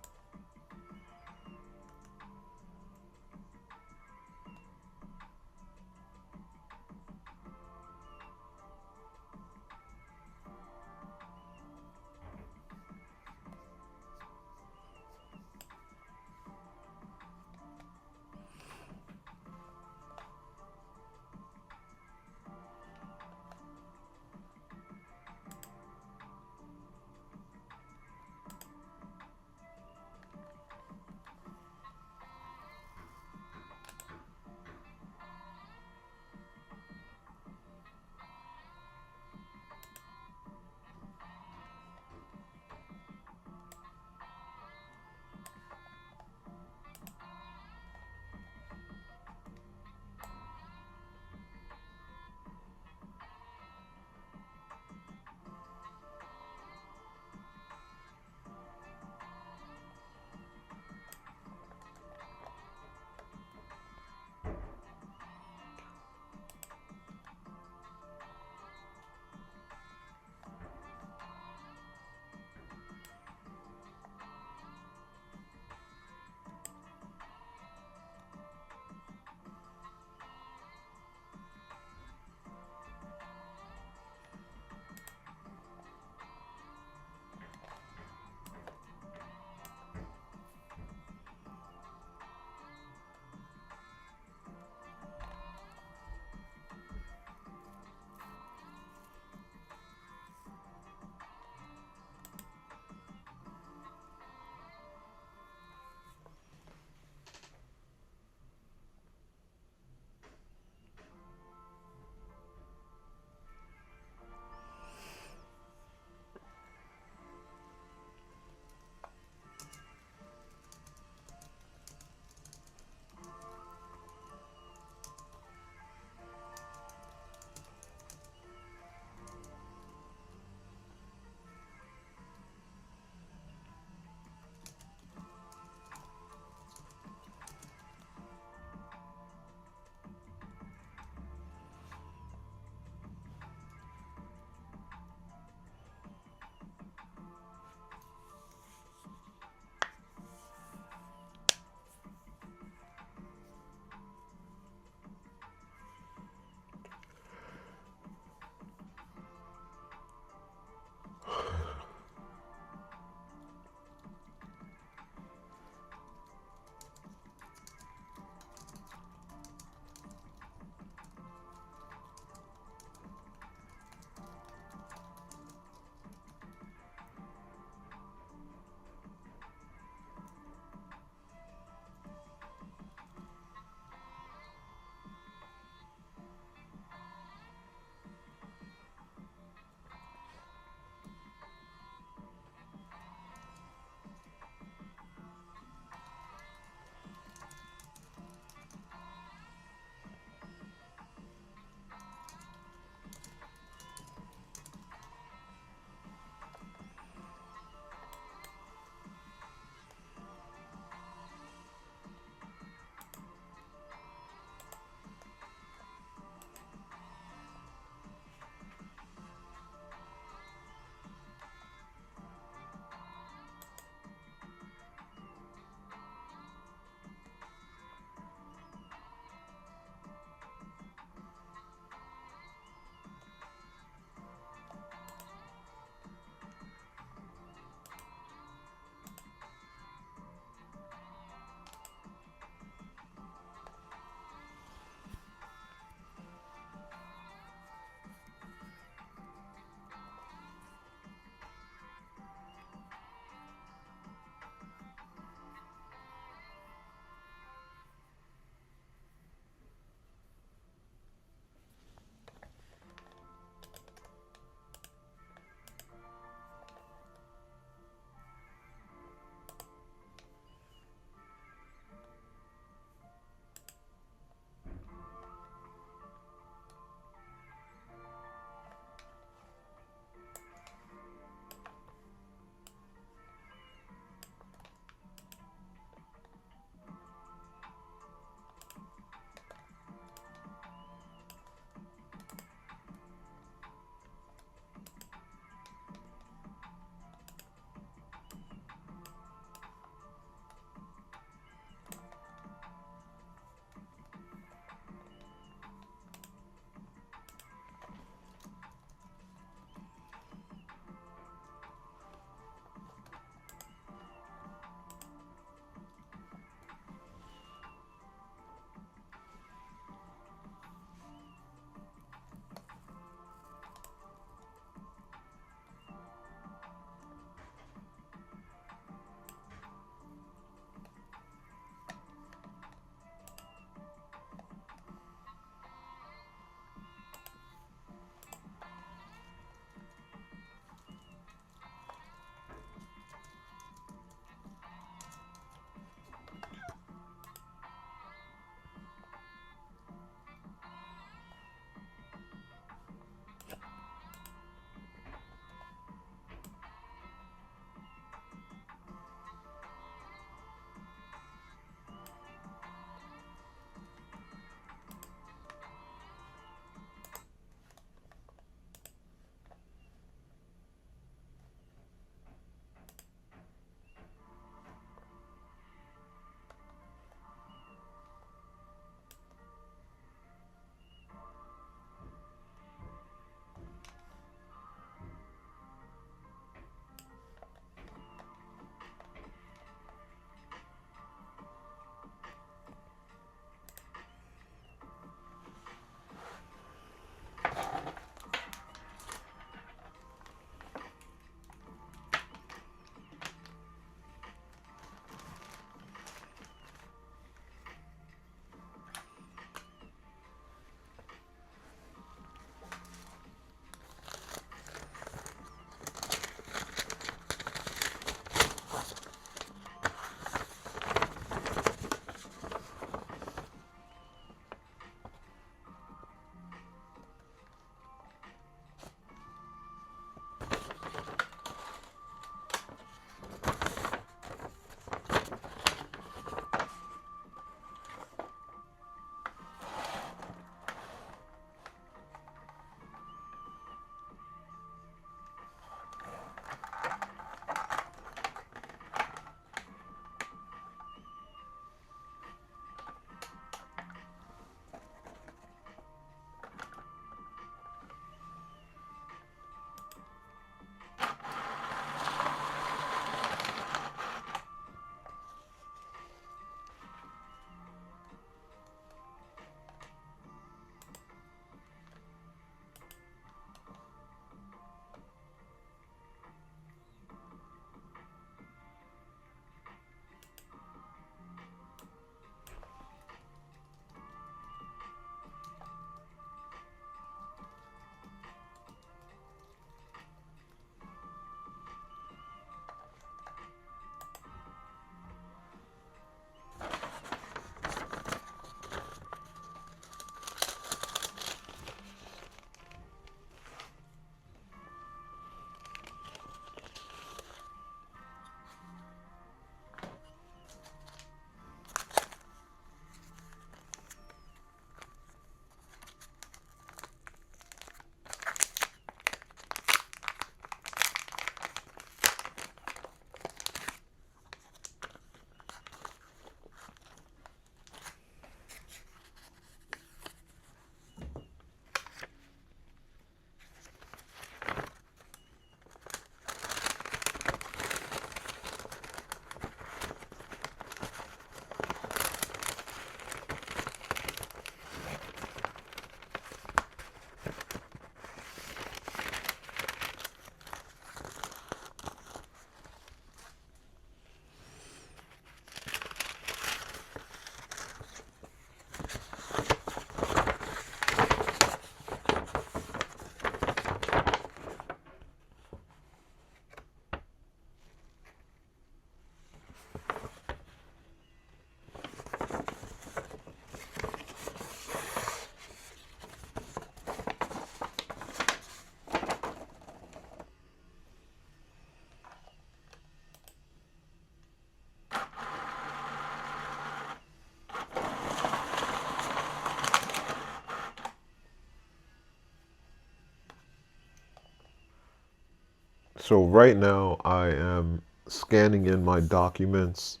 So right now I am scanning in my documents,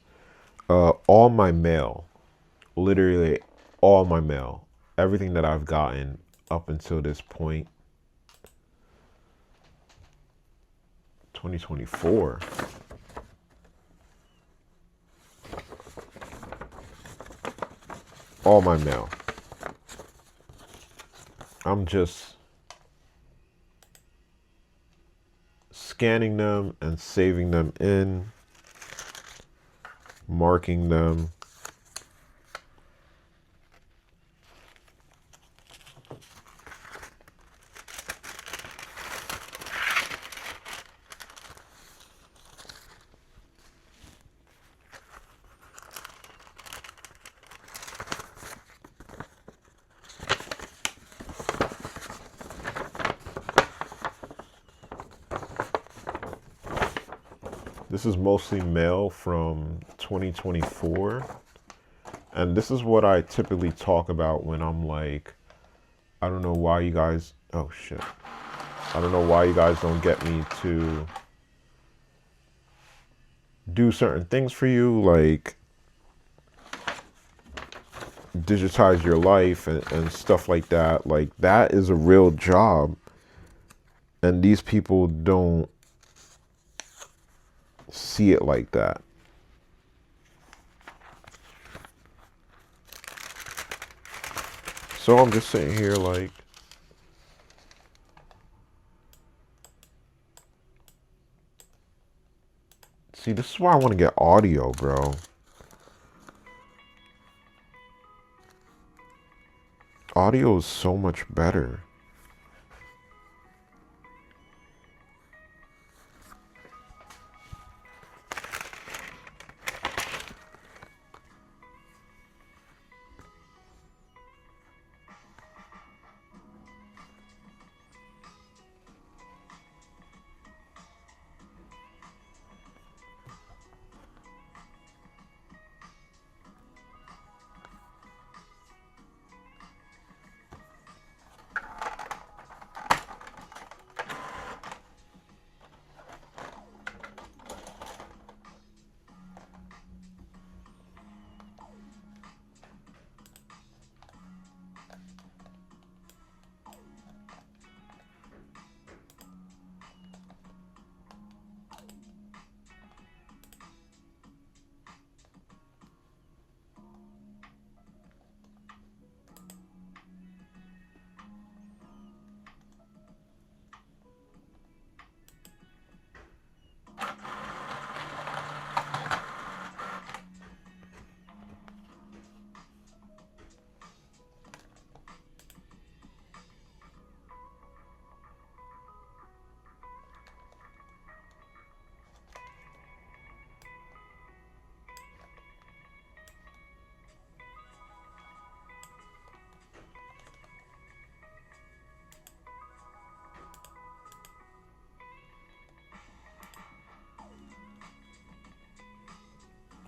all my mail, literally all my mail, everything that I've gotten up until this point, 2024. All my mail. I'm just scanning them and saving them in, marking them. This is mostly mail from 2024. And this is what I typically talk about when I'm like, I don't know why you guys, oh shit. I don't know why you guys don't get me to do certain things for you, like digitize your life and stuff like that. Like, that is a real job. And these people don't see it like that. So I'm just sitting here like, see, this is why I want to get audio, bro. Audio is so much better.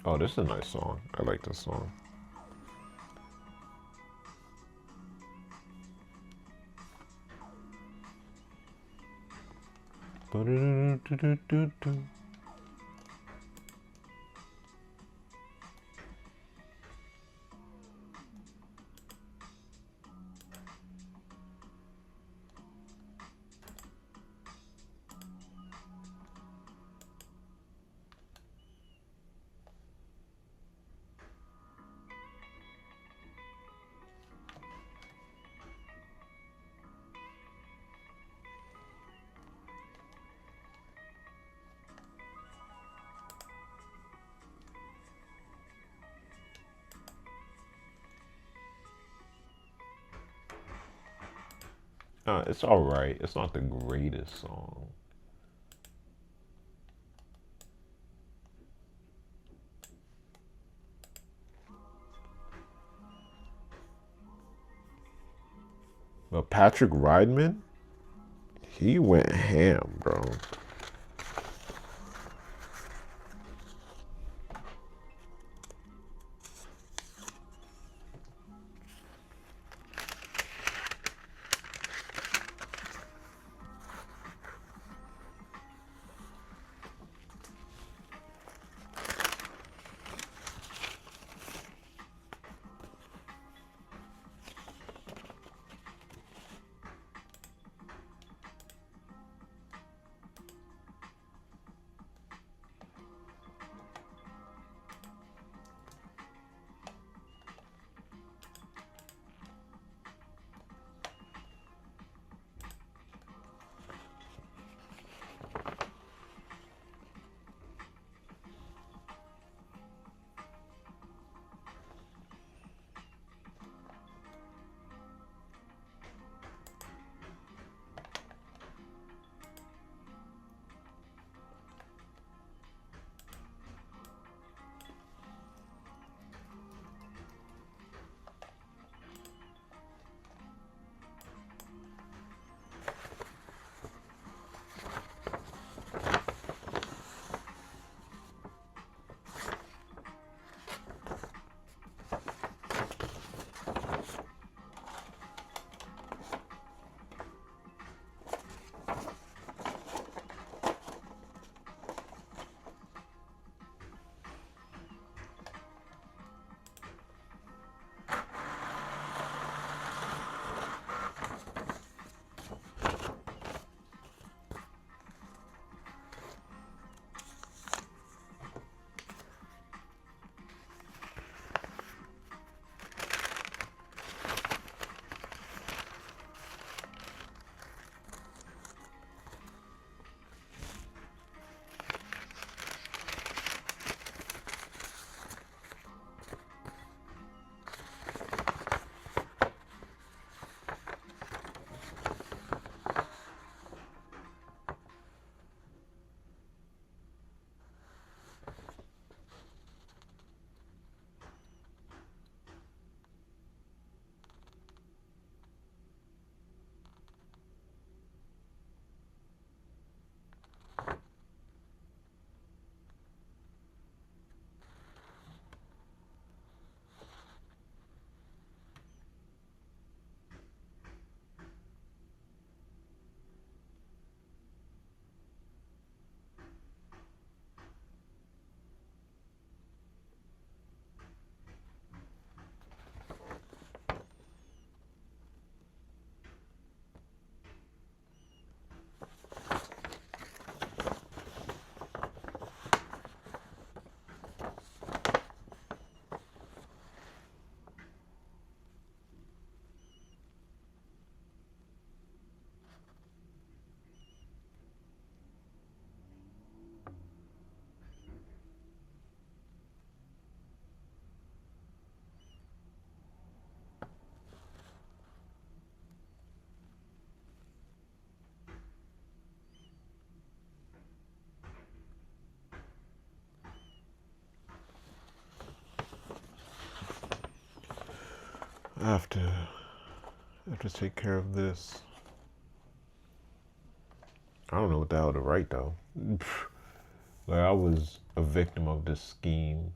Oh, this is a nice song. I like this song. It's all right. It's not the greatest song. But Patrick Ryman, he went ham, bro. I have to take care of this. I don't know what the hell to write though. Like I was a victim of this scheme.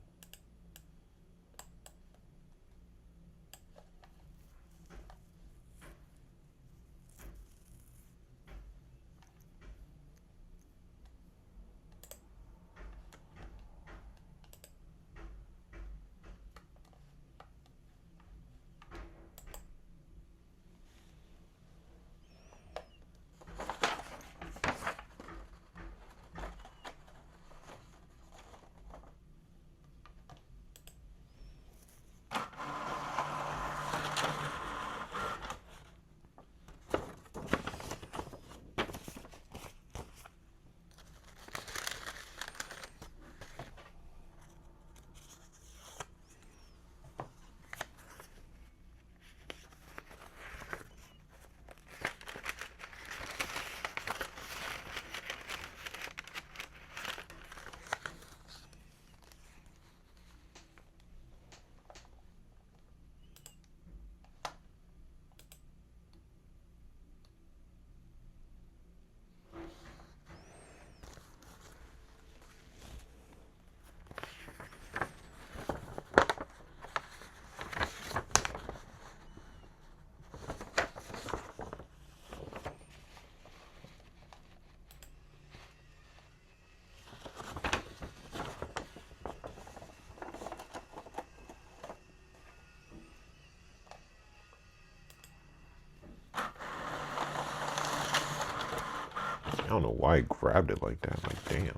I don't know why he grabbed it like that. Like, damn.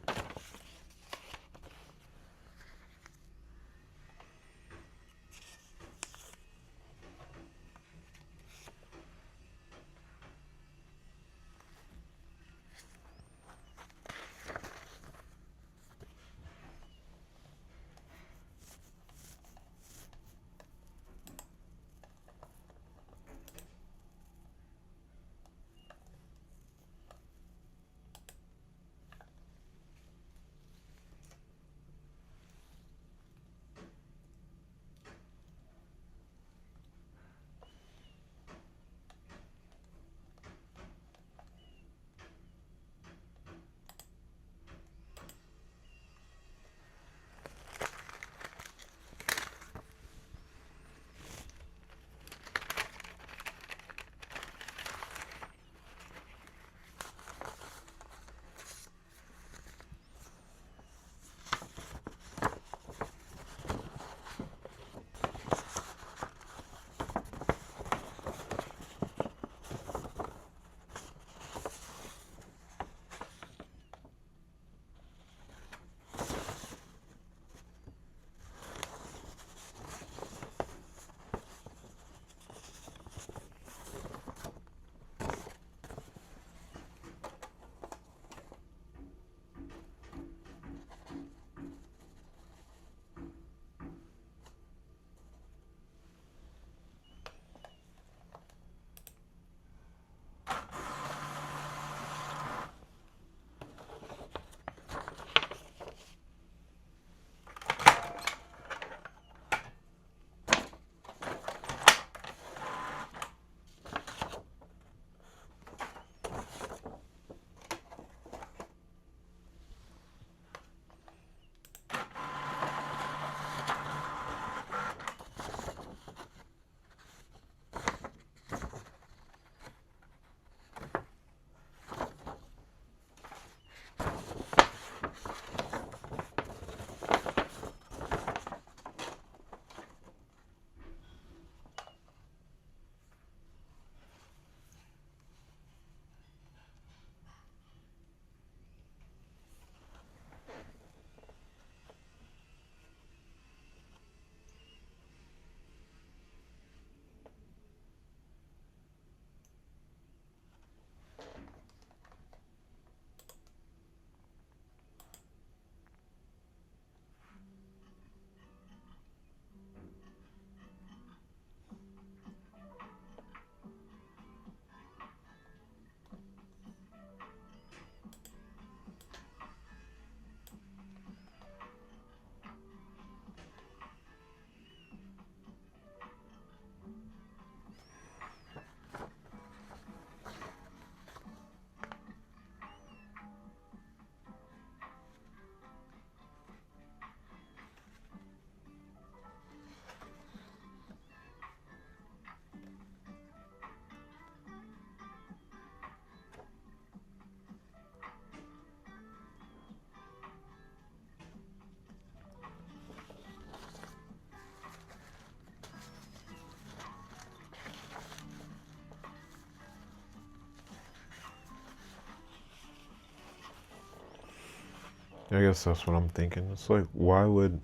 I guess that's what I'm thinking. It's like, why would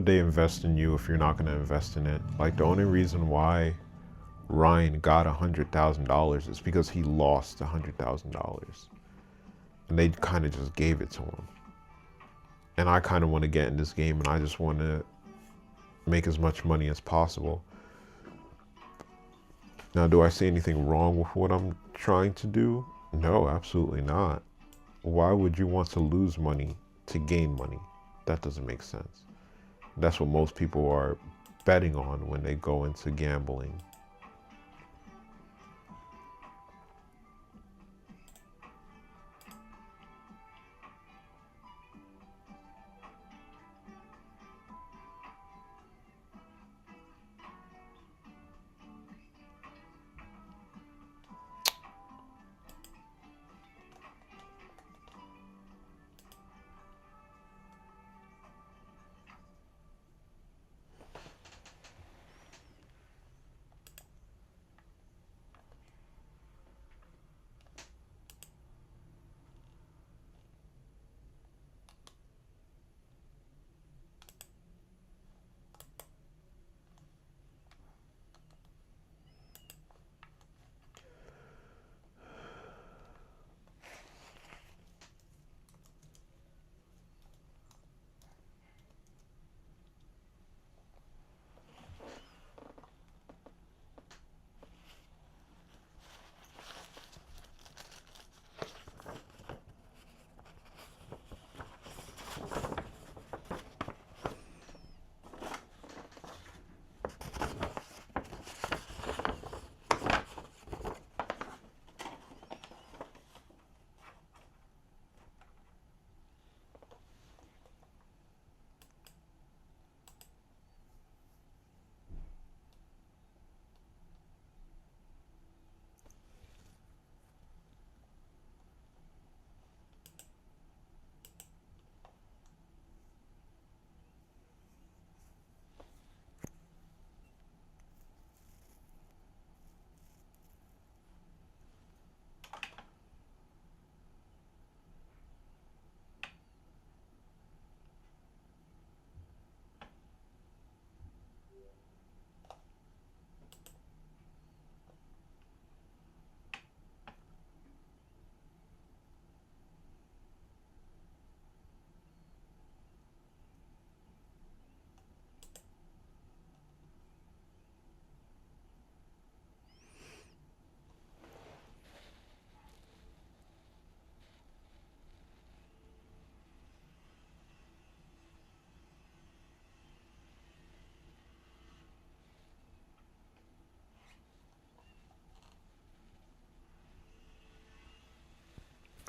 they invest in you if you're not gonna invest in it? Like the only reason why Ryan got $100,000 is because he lost $100,000, and they kind of just gave it to him. And I kind of want to get in this game, and I just want to make as much money as possible. Now, do I see anything wrong with what I'm trying to do? No, absolutely not. Why would you want to lose money to gain money? That doesn't make sense. That's what most people are betting on when they go into gambling.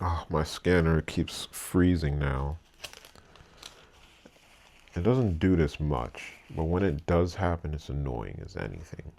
Oh, my scanner keeps freezing now. It doesn't do this much, but when it does happen, it's annoying as anything.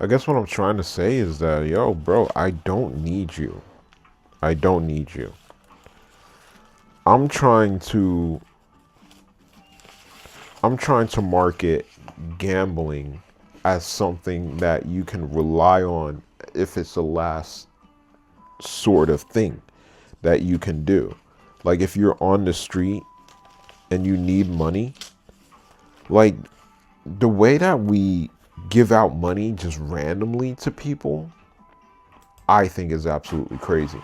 I guess what I'm trying to say is that, yo, bro, I don't need you. I don't need you. I'm trying to market gambling as something that you can rely on if it's the last sort of thing that you can do. Like if you're on the street and you need money, like the way that we give out money just randomly to people, I think is absolutely crazy.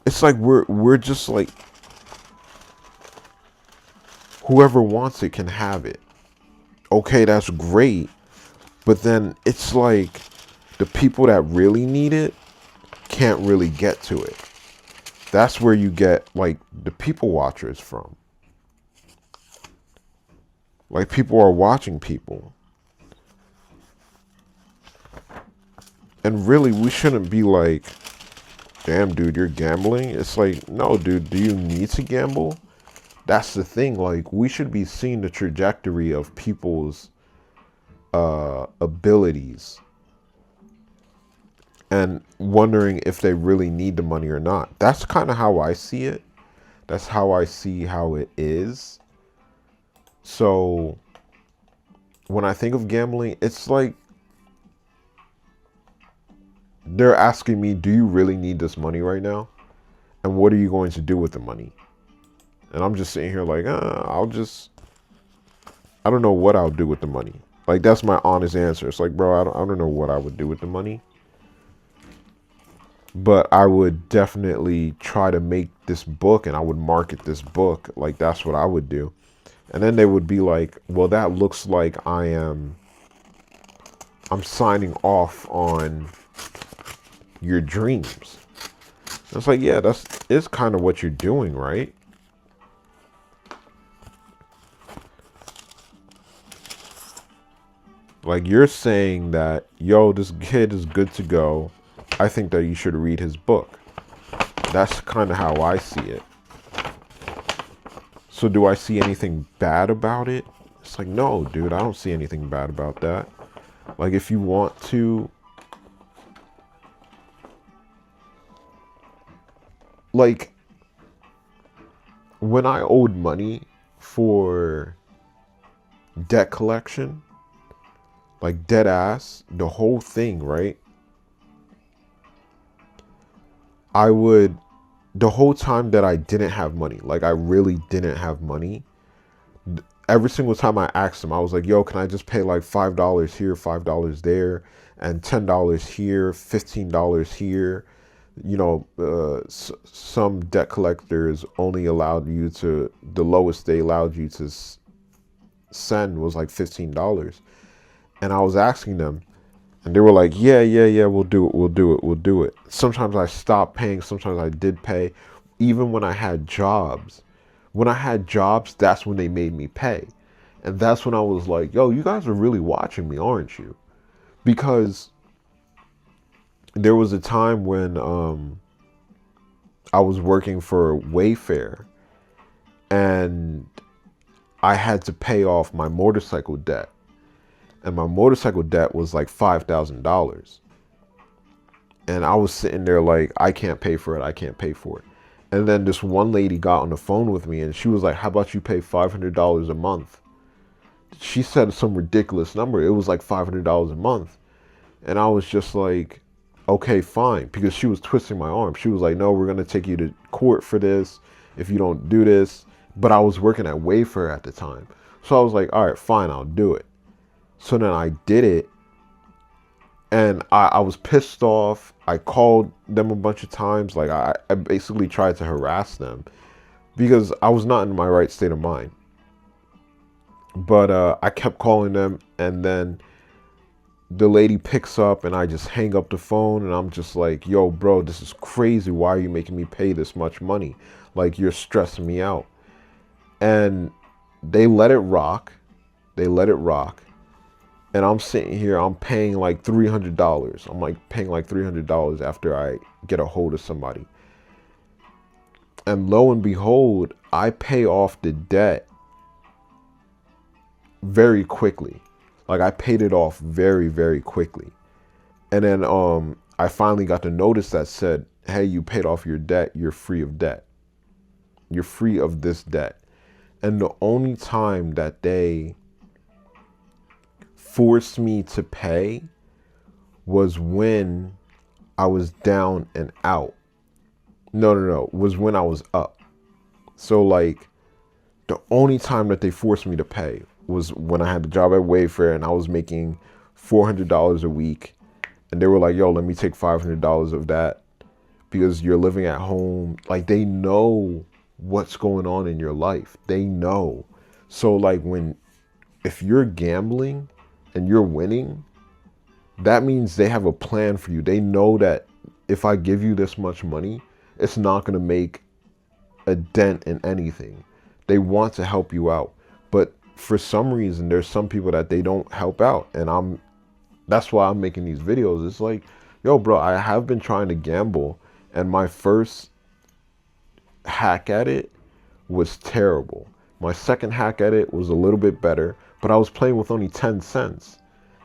It's like we're just like whoever wants it can have it. Okay, that's great, but then it's like the people that really need it can't really get to it. That's where you get like the people watchers from. Like people are watching people. And really we shouldn't be like, damn dude, you're gambling. It's like, no dude, do you need to gamble? That's the thing. Like we should be seeing the trajectory of people's abilities and wondering if they really need the money or not. That's kind of how I see it. That's how I see how it is. So when I think of gambling, it's like they're asking me, do you really need this money right now? And what are you going to do with the money? And I'm just sitting here like, I don't know what I'll do with the money. Like, that's my honest answer. It's like, bro, I don't know what I would do with the money. But I would definitely try to make this book and I would market this book. Like, that's what I would do. And then they would be like, well, that looks like I'm signing off on your dreams. It's like, yeah, it's kind of what you're doing, right? Like you're saying that, yo, this kid is good to go. I think that you should read his book. That's kind of how I see it. So do I see anything bad about it? It's like, no, dude, I don't see anything bad about that. Like if you want to, like when I owed money for debt collection, like dead ass, the whole thing, right? The whole time that I didn't have money, like I really didn't have money, every single time I asked them, I was like, yo, can I just pay like $5 here, $5 there, and $10 here, $15 here? You know, some debt collectors only allowed you to, the lowest they allowed you to send was like $15. And I was asking them, and they were like, yeah, we'll do it. Sometimes I stopped paying, sometimes I did pay. Even when I had jobs. When I had jobs, that's when they made me pay. And that's when I was like, yo, you guys are really watching me, aren't you? Because there was a time when I was working for Wayfair and I had to pay off my motorcycle debt. And my motorcycle debt was like $5,000. And I was sitting there like, I can't pay for it. I can't pay for it. And then this one lady got on the phone with me and she was like, how about you pay $500 a month? She said some ridiculous number. It was like $500 a month. And I was just like, okay, fine. Because she was twisting my arm. She was like, no, we're going to take you to court for this if you don't do this. But I was working at Wayfair at the time. So I was like, all right, fine, I'll do it. So then I did it, and I was pissed off. I called them a bunch of times. Like I basically tried to harass them because I was not in my right state of mind. But I kept calling them, and then the lady picks up, and I just hang up the phone, and I'm just like, yo, bro, this is crazy. Why are you making me pay this much money? Like, you're stressing me out. And they let it rock. They let it rock. And I'm sitting here, I'm paying like $300. I'm like paying like $300 after I get a hold of somebody. And lo and behold, I pay off the debt very quickly. Like I paid it off very, very quickly. And then I finally got the notice that said, hey, you paid off your debt. You're free of debt. You're free of this debt. And the only time that they forced me to pay was when I was down and out. No, was when I was up. So like the only time that they forced me to pay was when I had the job at Wayfair and I was making $400 a week. And they were like, yo, let me take $500 of that because you're living at home. Like they know what's going on in your life. They know. So like if you're gambling and you're winning, that means they have a plan for you. They know that if I give you this much money, it's not going to make a dent in anything. They want to help you out. But for some reason, there's some people that they don't help out. And that's why I'm making these videos. It's like, yo, bro, I have been trying to gamble. And my first hack at it was terrible. My second hack at it was a little bit better. But I was playing with only 10 cents.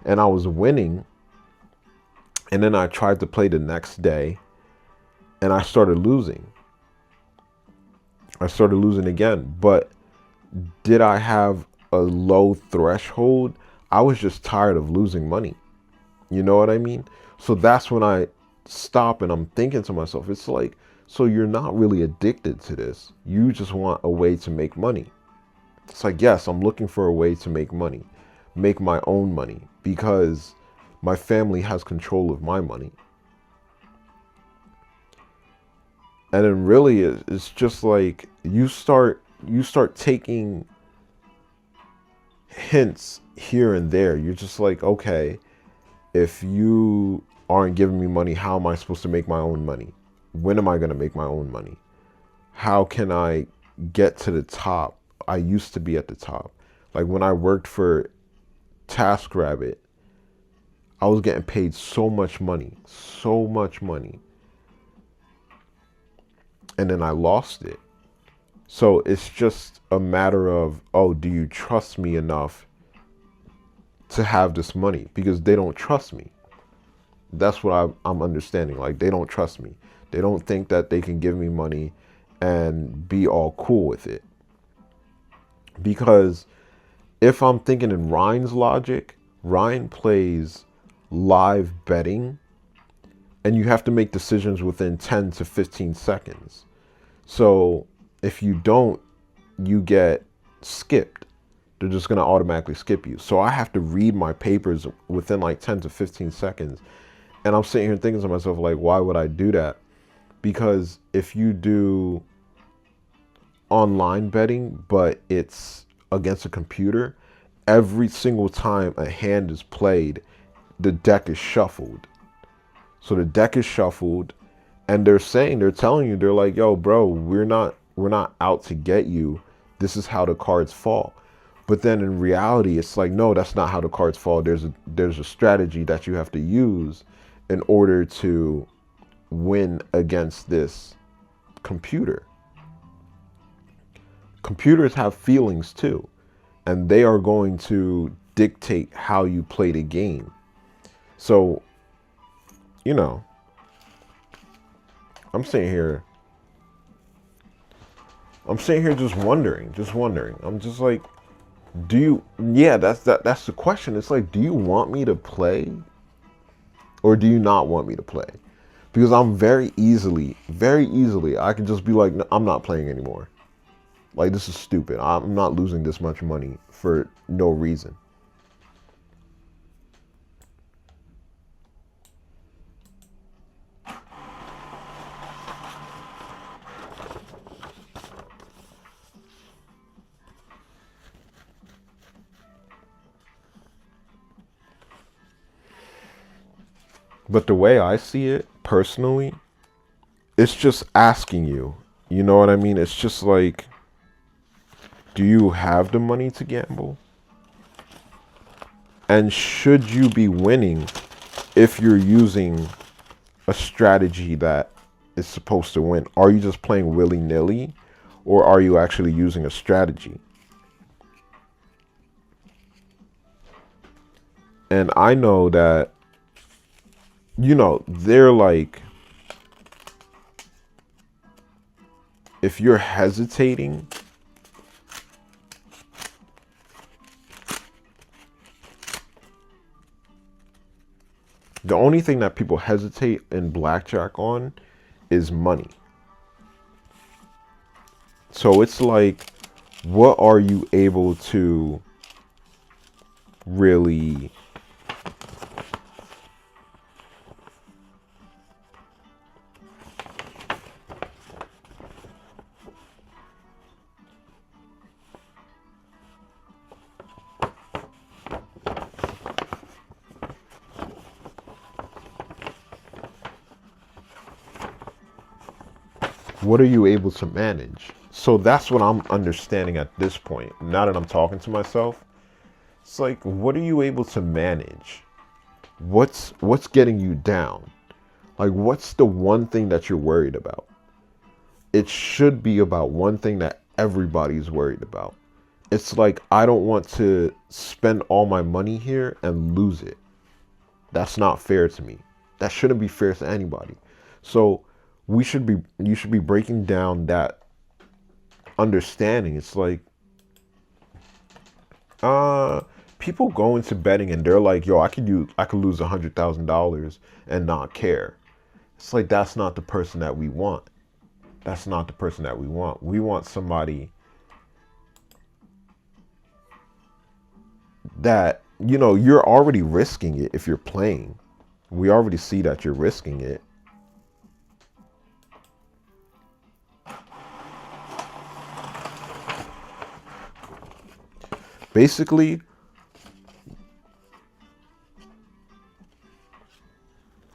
And I was winning. And then I tried to play the next day. And I started losing. I started losing again. But did I have a low threshold? I was just tired of losing money. You know what I mean? So that's when I stop and I'm thinking to myself, it's like, so you're not really addicted to this. You just want a way to make money. It's like, yes, I'm looking for a way to make money, make my own money, because my family has control of my money. And then really it's just like you start taking hints here and there. You're just like, okay, if you aren't giving me money, how am I supposed to make my own money? When am I going to make my own money? How can I get to the top? I used to be at the top. Like when I worked for TaskRabbit, I was getting paid so much money. And then I lost it. So it's just a matter of, oh, do you trust me enough to have this money? Because they don't trust me. That's what I'm understanding. Like they don't trust me. They don't think that they can give me money and be all cool with it. Because if I'm thinking in Ryan's logic, Ryan plays live betting and you have to make decisions within 10 to 15 seconds. So if you don't, you get skipped. They're just going to automatically skip you. So I have to read my papers within like 10 to 15 seconds. And I'm sitting here thinking to myself, like, why would I do that? Because if you do online betting, but it's against a computer, every single time a hand is played, the deck is shuffled. So the deck is shuffled and they're telling you, they're like, yo, bro, we're not out to get you. This is how the cards fall. But then in reality, it's like, no, that's not how the cards fall. There's a strategy that you have to use in order to win against this computer. Computers have feelings too, and they are going to dictate how you play the game. So, you know, I'm sitting here just wondering. I'm just like, that's the question. It's like, do you want me to play or do you not want me to play? Because I'm very easily, I can just be like, no, I'm not playing anymore. Like, this is stupid. I'm not losing this much money for no reason. But the way I see it personally, it's just asking you. You know what I mean? It's just like, do you have the money to gamble? And should you be winning if you're using a strategy that is supposed to win? Are you just playing willy-nilly, or are you actually using a strategy? And I know that, they're like, if you're hesitating, the only thing that people hesitate in blackjack on is money. So it's like, what are you able to really what are you able to manage? So that's what I'm understanding at this point. Now that I'm talking to myself, it's like, what are you able to manage? What's getting you down? Like, what's the one thing that you're worried about? It should be about one thing that everybody's worried about. It's like, I don't want to spend all my money here and lose it. That's not fair to me. That shouldn't be fair to anybody. So you should be breaking down that understanding. It's like, people go into betting and they're like, yo, I could lose $100,000 and not care. It's like, that's not the person that we want. That's not the person that we want. We want somebody that, you're already risking it if you're playing. We already see that you're risking it. Basically,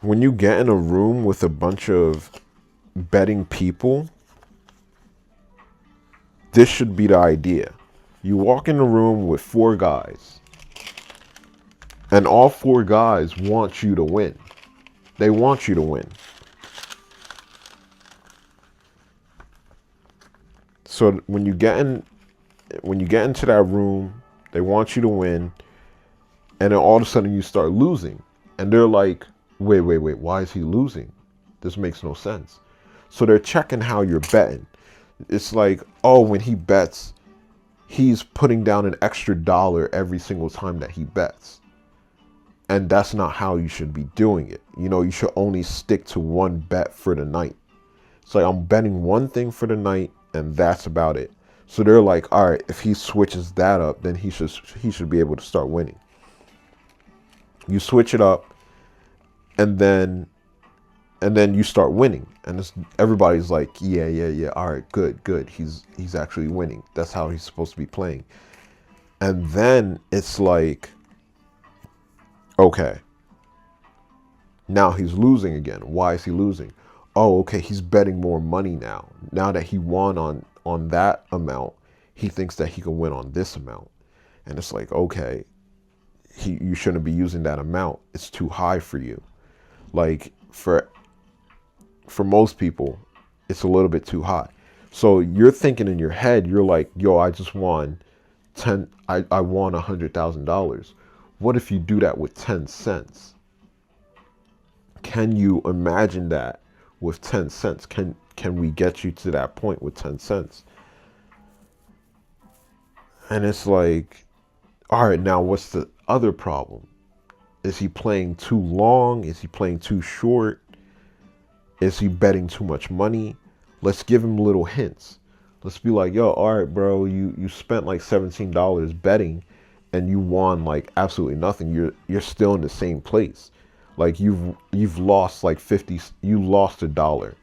when you get in a room with a bunch of betting people, this should be the idea. You walk in a room with 4 guys, and all 4 guys want you to win. They want you to win. So when you get into that room, they want you to win, and then all of a sudden you start losing, and they're like, wait, why is he losing? This makes no sense. So they're checking how you're betting. It's like, oh, when he bets, he's putting down an extra $1 every single time that he bets. And that's not how you should be doing it. You should only stick to one bet for the night. It's like, I'm betting one thing for the night, and that's about it. So they're like, all right, if he switches that up, then he should be able to start winning. You switch it up, and then you start winning, and everybody's like, yeah, all right, good. He's actually winning. That's how he's supposed to be playing. And then it's like, okay, now he's losing again. Why is he losing? Oh, okay, he's betting more money now. Now that he won on that amount, he thinks that he can win on this amount. And it's like, okay, you shouldn't be using that amount. It's too high for you. Like, for most people, it's a little bit too high. So you're thinking in your head, you're like, yo, I just won I won $100,000. What if you do that with 10 cents? Can you imagine that with 10 cents? Can we get you to that point with 10 cents? And it's like, all right, now what's the other problem? Is he playing too long? Is he playing too short? Is he betting too much money? Let's give him little hints. Let's be like, yo, all right, bro, you spent like $17 betting and you won like absolutely nothing. You're still in the same place. Like, you've lost like 50, you lost $1,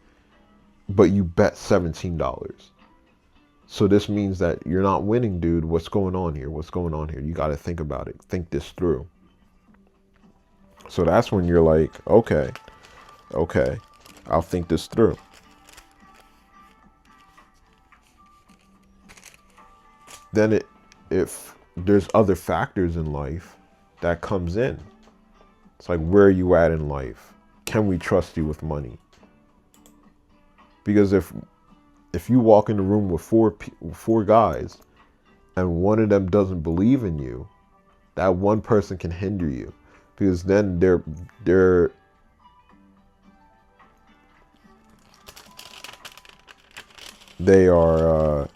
but you bet $17. So this means that you're not winning, dude. What's going on here? You got to think about it. Think this through. So that's when you're like, okay, I'll think this through. Then if there's other factors in life that comes in, it's like, where are you at in life? Can we trust you with money? Because if you walk in the room with four guys and one of them doesn't believe in you, That one person can hinder you, because then they're they are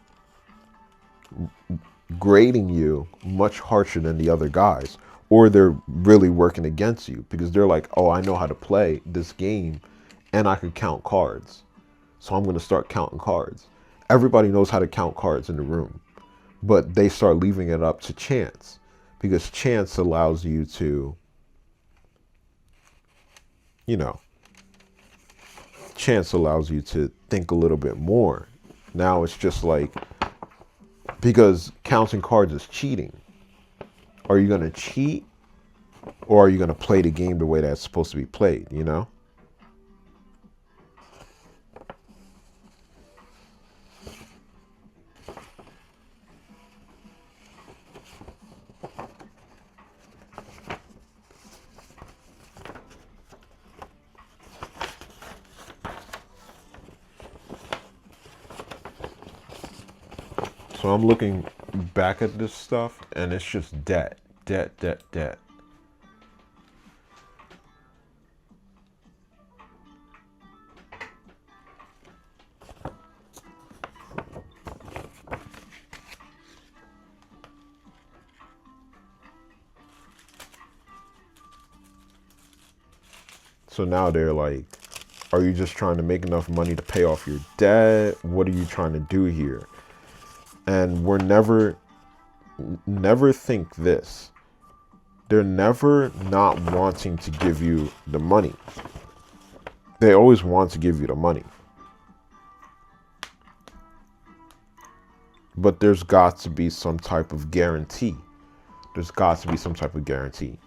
grading you much harsher than the other guys, or they're really working against you because they're like, oh, I know how to play this game and I can count cards, so I'm going to start counting cards. Everybody knows how to count cards in the room, but they start leaving it up to chance, because chance allows you to, you know, chance allows you to think a little bit more. Now it's just like, because counting cards is cheating. Are you going to cheat, or are you going to play the game the way that's supposed to be played, you know? So I'm looking back at this stuff, and it's just debt, debt, debt, debt. So now they're like, are you just trying to make enough money to pay off your debt? What are you trying to do here? And we're never think this. They're never not wanting to give you the money. They always want to give you the money. But there's got to be some type of guarantee. There's got to be some type of guarantee.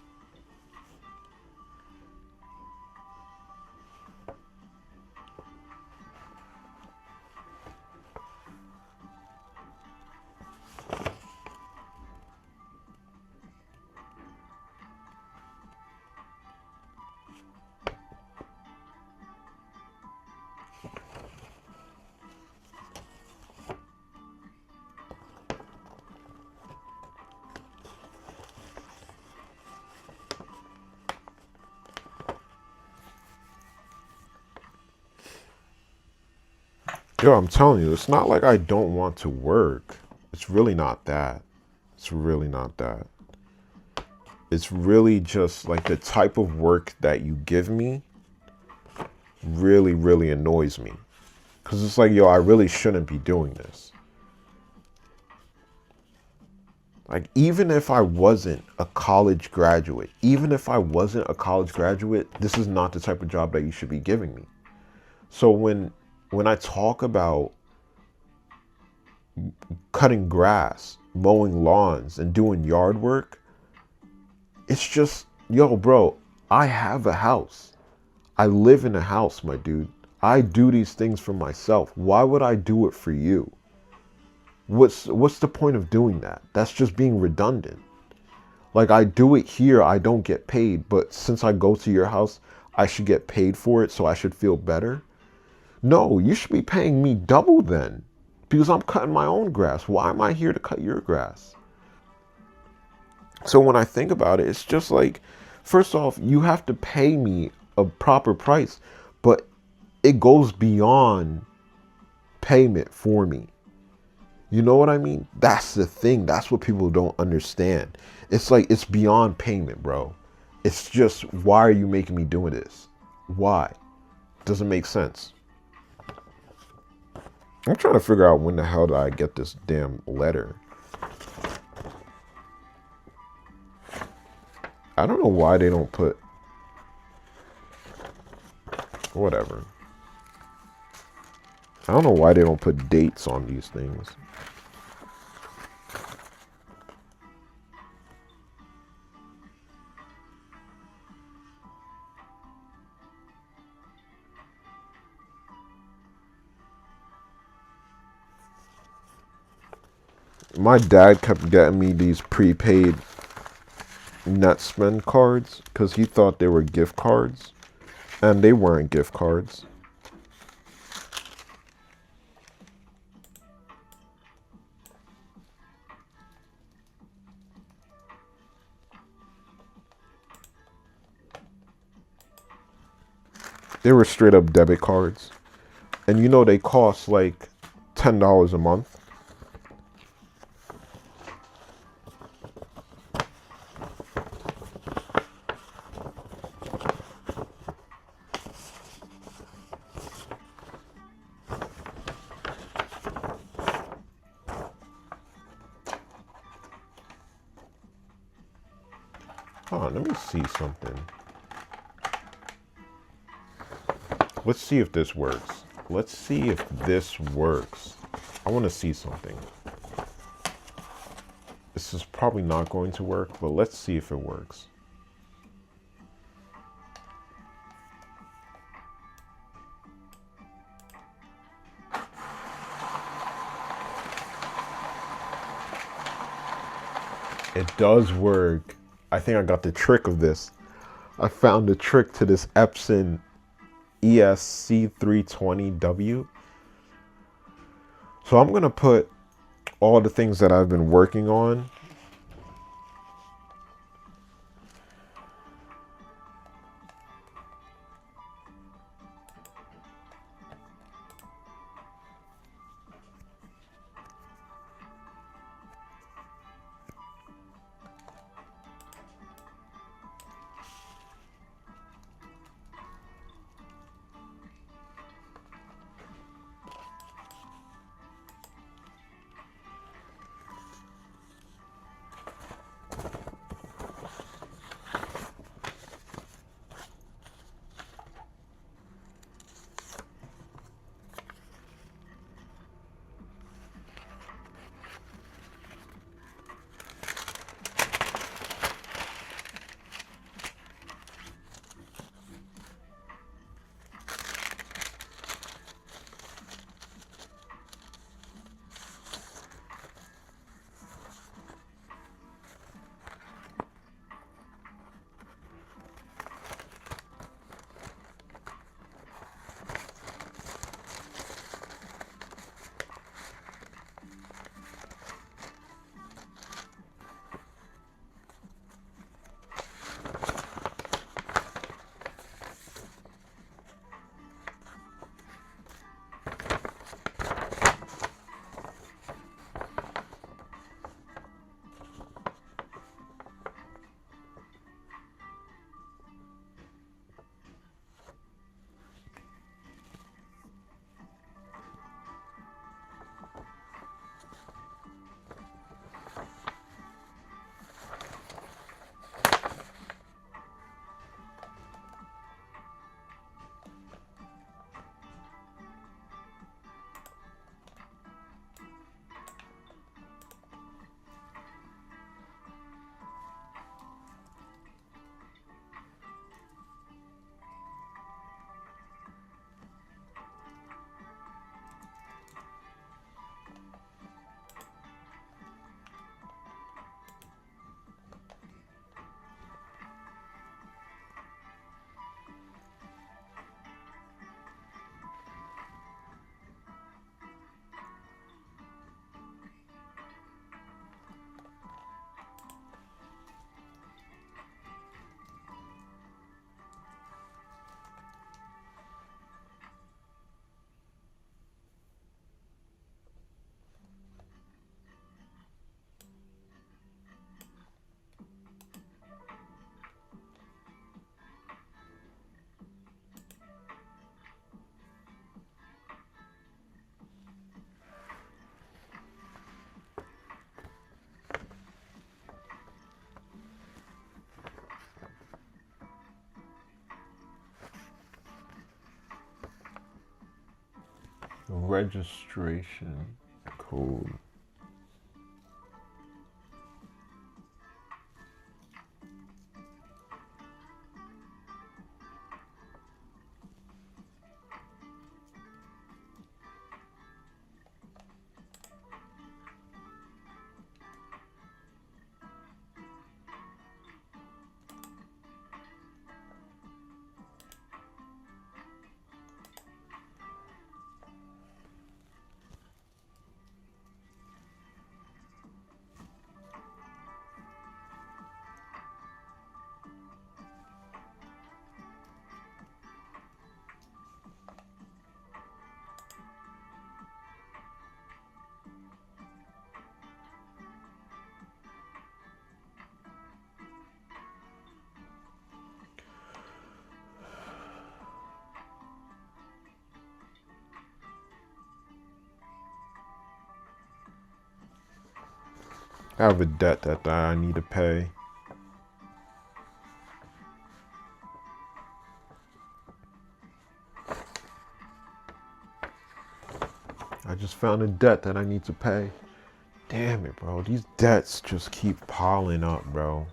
Yo, I'm telling you, it's not like I don't want to work. It's really not that. It's really not that. It's really just like the type of work that you give me really, really annoys me. Because it's like, yo, I really shouldn't be doing this. Like, even if I wasn't a college graduate, this is not the type of job that you should be giving me. So when I talk about cutting grass, mowing lawns, and doing yard work, it's just, yo, bro, I have a house. I live in a house, my dude. I do these things for myself. Why would I do it for you? What's the point of doing that? That's just being redundant. Like, I do it here, I don't get paid, but since I go to your house, I should get paid for it, so I should feel better. No, you should be paying me double then, because I'm cutting my own grass. Why am I here to cut your grass? So when I think about it, it's just like, first off, you have to pay me a proper price, but it goes beyond payment for me. You know what I mean? That's the thing. That's what people don't understand. It's like, it's beyond payment, bro. It's just, why are you making me doing this? Why? Doesn't make sense. I'm trying to figure out when the hell did I get this damn letter. I don't know why they don't put... Whatever. I don't know why they don't put dates on these things. My dad kept getting me these prepaid net spend cards because he thought they were gift cards, and they weren't gift cards. They were straight up debit cards. And you know they cost like $10 a month. Hold on, let me see something. Let's see if this works. Let's see if this works. I want to see something. This is probably not going to work, but let's see if it works. It does work. I think I got the trick of this. I found the trick to this Epson ESC320W. So I'm going to put all the things that I've been working on. Registration code. I have a debt that I need to pay. I just found a debt that I need to pay. Damn it, bro. These debts just keep piling up, bro.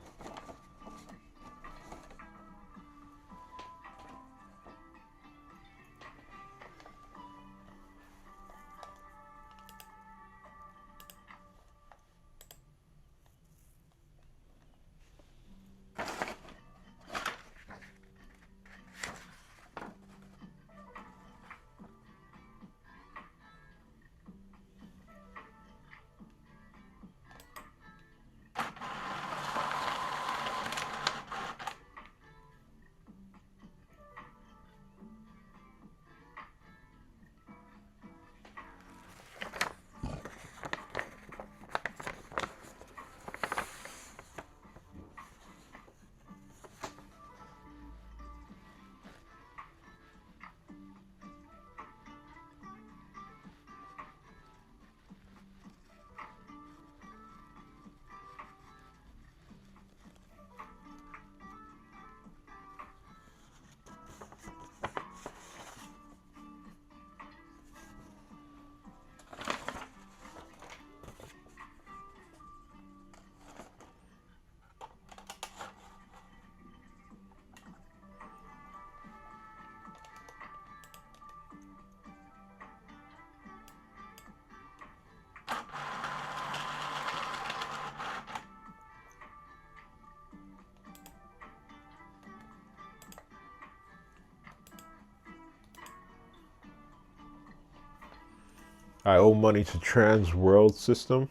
I owe money to Trans World System.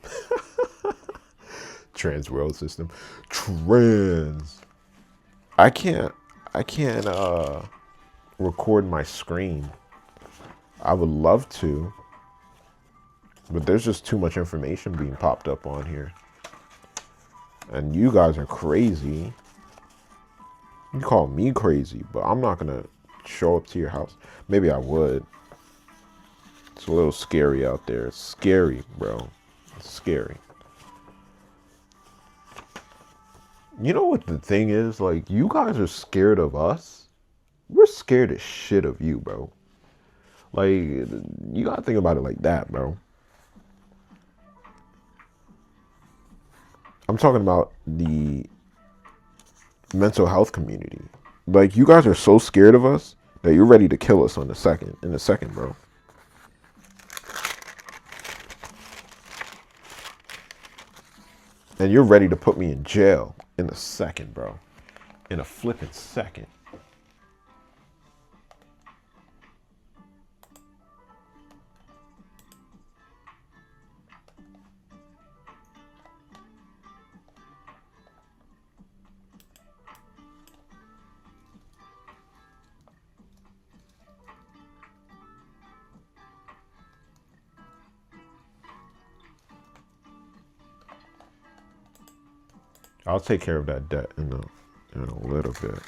Trans World System. Trans. I can't record my screen. I would love to, but there's just too much information being popped up on here. And you guys are crazy. You call me crazy, but I'm not gonna show up to your house. Maybe I would. It's a little scary out there. It's scary, bro. It's scary. You know what the thing is? Like, you guys are scared of us. We're scared as shit of you, bro. Like, you gotta think about it like that, bro. I'm talking about the mental health community. Like, you guys are so scared of us that you're ready to kill us in a second, bro. And you're ready to put me in jail in a second, bro. In a flippin' second. I'll take care of that debt in a little bit.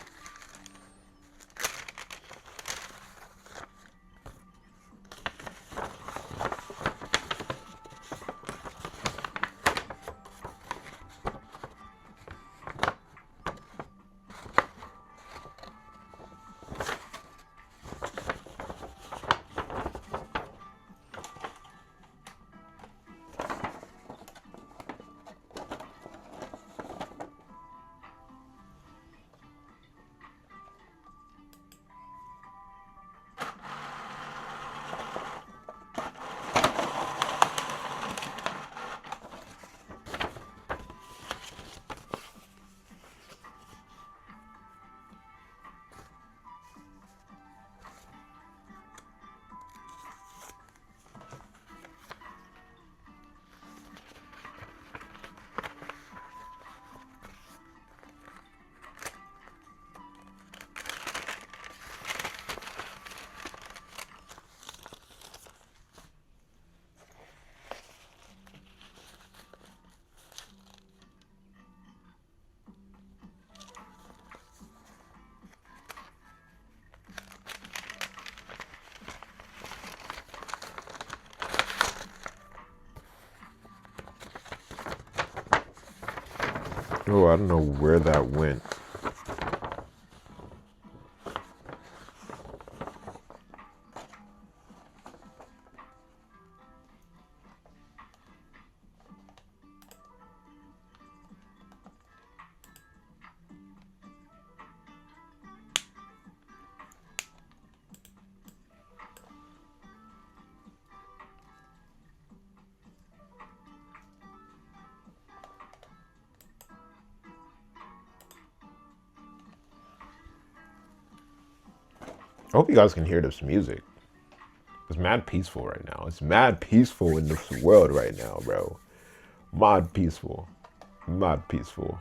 Oh, I don't know where that went. I hope you guys can hear this music. It's mad peaceful right now. It's mad peaceful in this world right now, bro. Mad peaceful. Mad peaceful.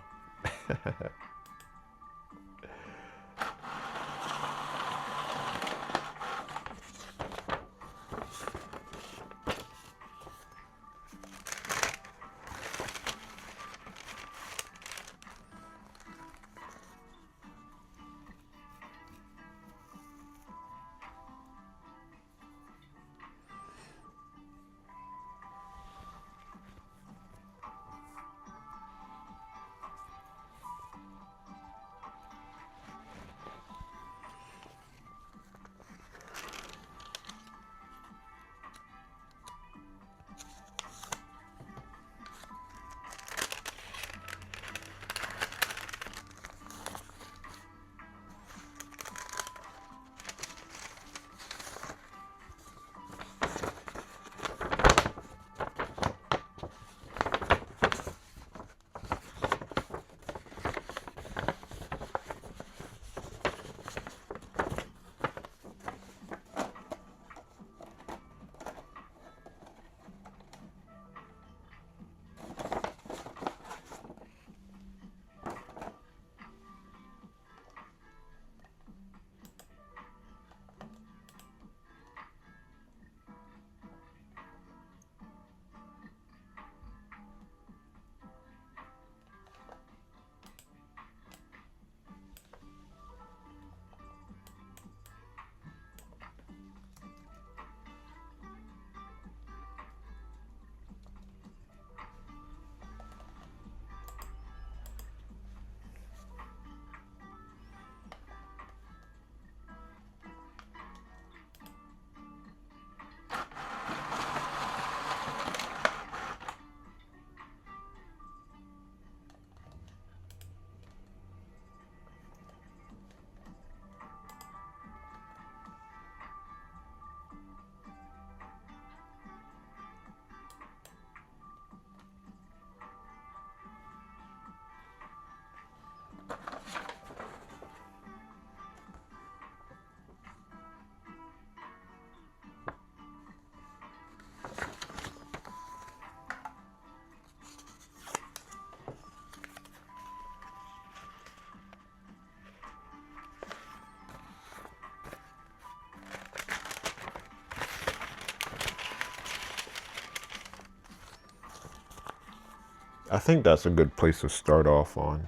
I think that's a good place to start off on.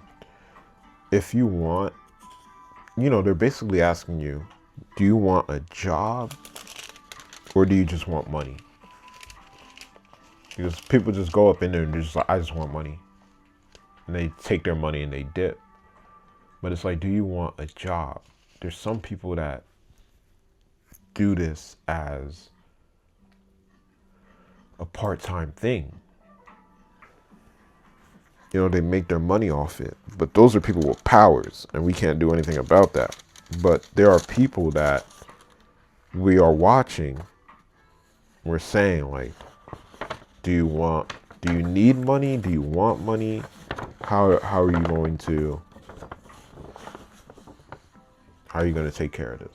If you want, they're basically asking you, do you want a job or do you just want money? Because people just go up in there and they're just like, I just want money. And they take their money and they dip. But it's like, do you want a job? There's some people that do this as a part-time thing. They make their money off it. But those are people with powers, and we can't do anything about that. But there are people that we are watching. We're saying, like, do you need money? Do you want money? How are you going to take care of this?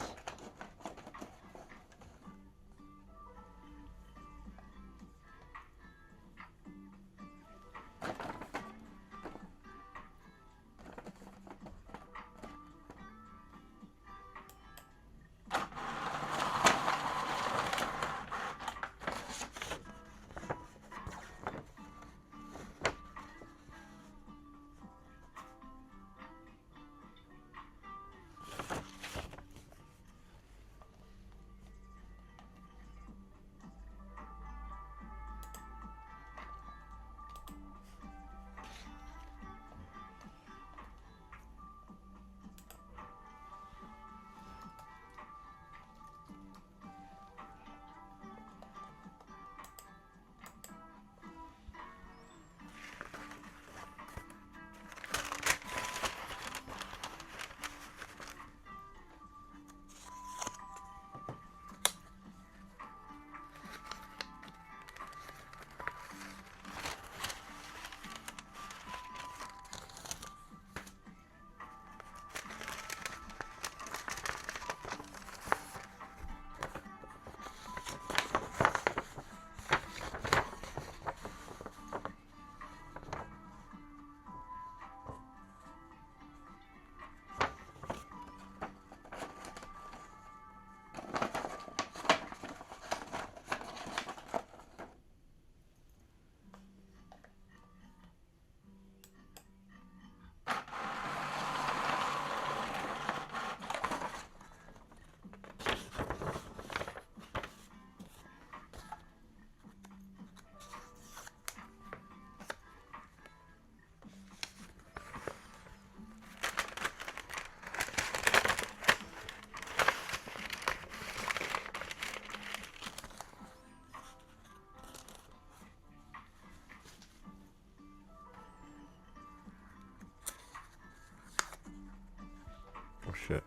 shit.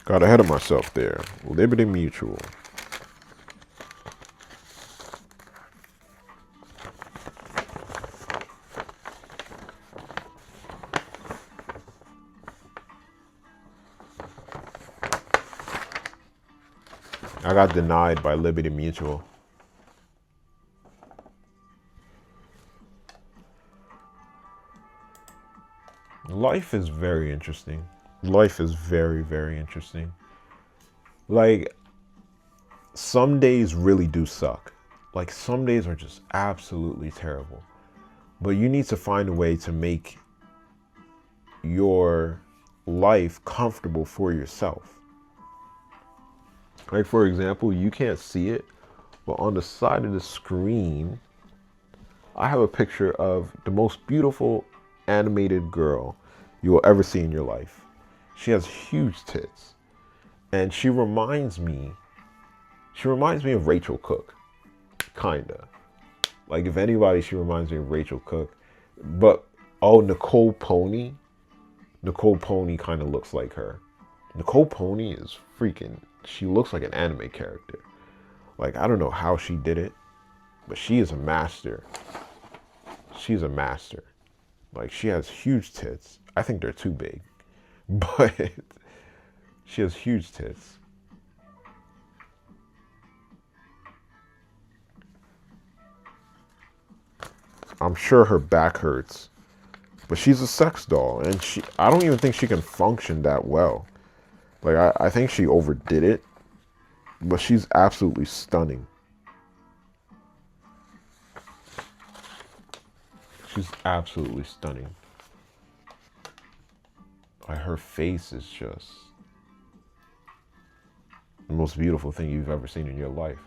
Got ahead of myself there. Liberty Mutual. I got denied by Liberty Mutual. Life is very interesting. Life is very, very interesting. Like, some days really do suck. Like, some days are just absolutely terrible. But you need to find a way to make your life comfortable for yourself. Like, for example, you can't see it, but on the side of the screen, I have a picture of the most beautiful animated girl you will ever see in your life. She has huge tits. And she reminds me of Rachel Cook. Kinda. Like, if anybody, she reminds me of Rachel Cook. But, Nicole Pony. Nicole Pony kind of looks like her. Nicole Pony is freaking, she looks like an anime character. Like, I don't know how she did it, but she is a master. She's a master. Like, she has huge tits. I think they're too big. But she has huge tits. I'm sure her back hurts. But she's a sex doll, and I don't even think she can function that well. Like, I think she overdid it, but she's absolutely stunning. She's absolutely stunning. Like, her face is just the most beautiful thing you've ever seen in your life.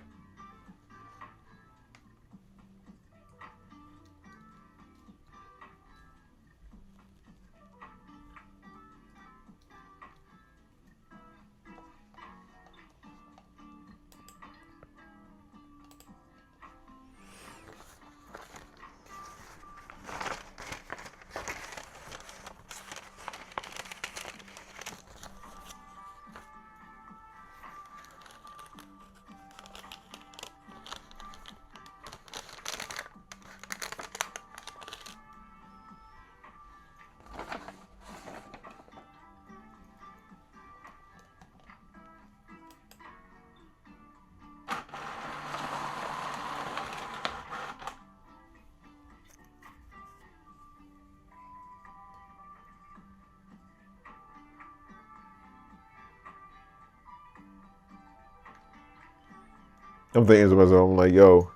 I'm thinking to myself, I'm like, yo,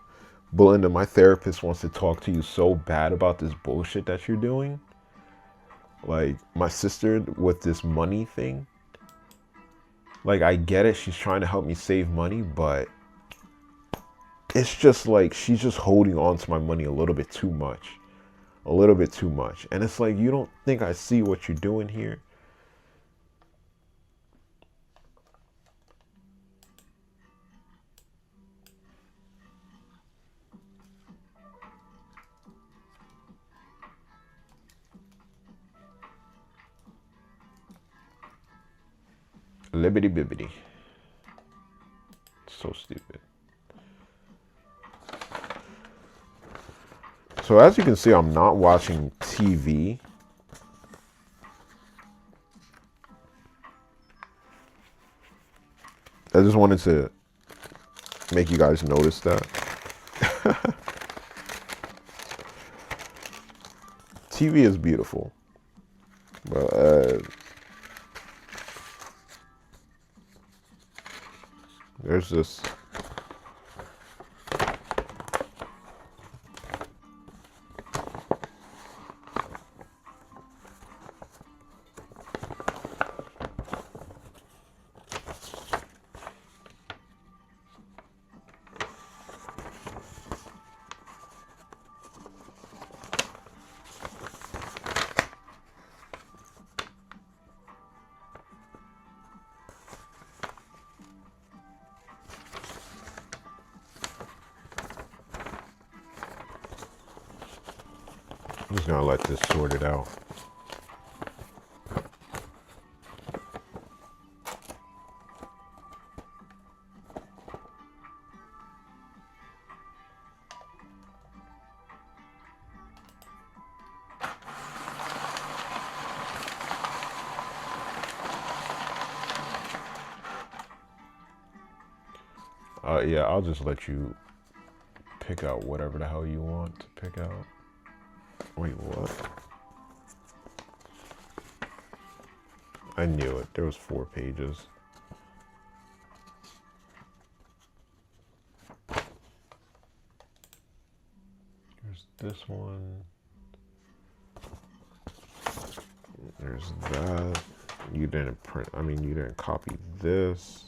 Belinda, my therapist wants to talk to you so bad about this bullshit that you're doing. Like, my sister with this money thing. Like, I get it. She's trying to help me save money, but it's just like, she's just holding on to my money a little bit too much. A little bit too much. And it's like, you don't think I see what you're doing here? Libbity bibbity. So stupid. So as you can see, I'm not watching TV. I just wanted to make you guys notice that. TV is beautiful. But there's this. I'm just gonna let this sort it out. Yeah, I'll just let you pick out whatever the hell you want to pick out. Wait, what? I knew it. There was 4 pages. There's this one. There's that. You didn't print, I mean, you didn't copy this.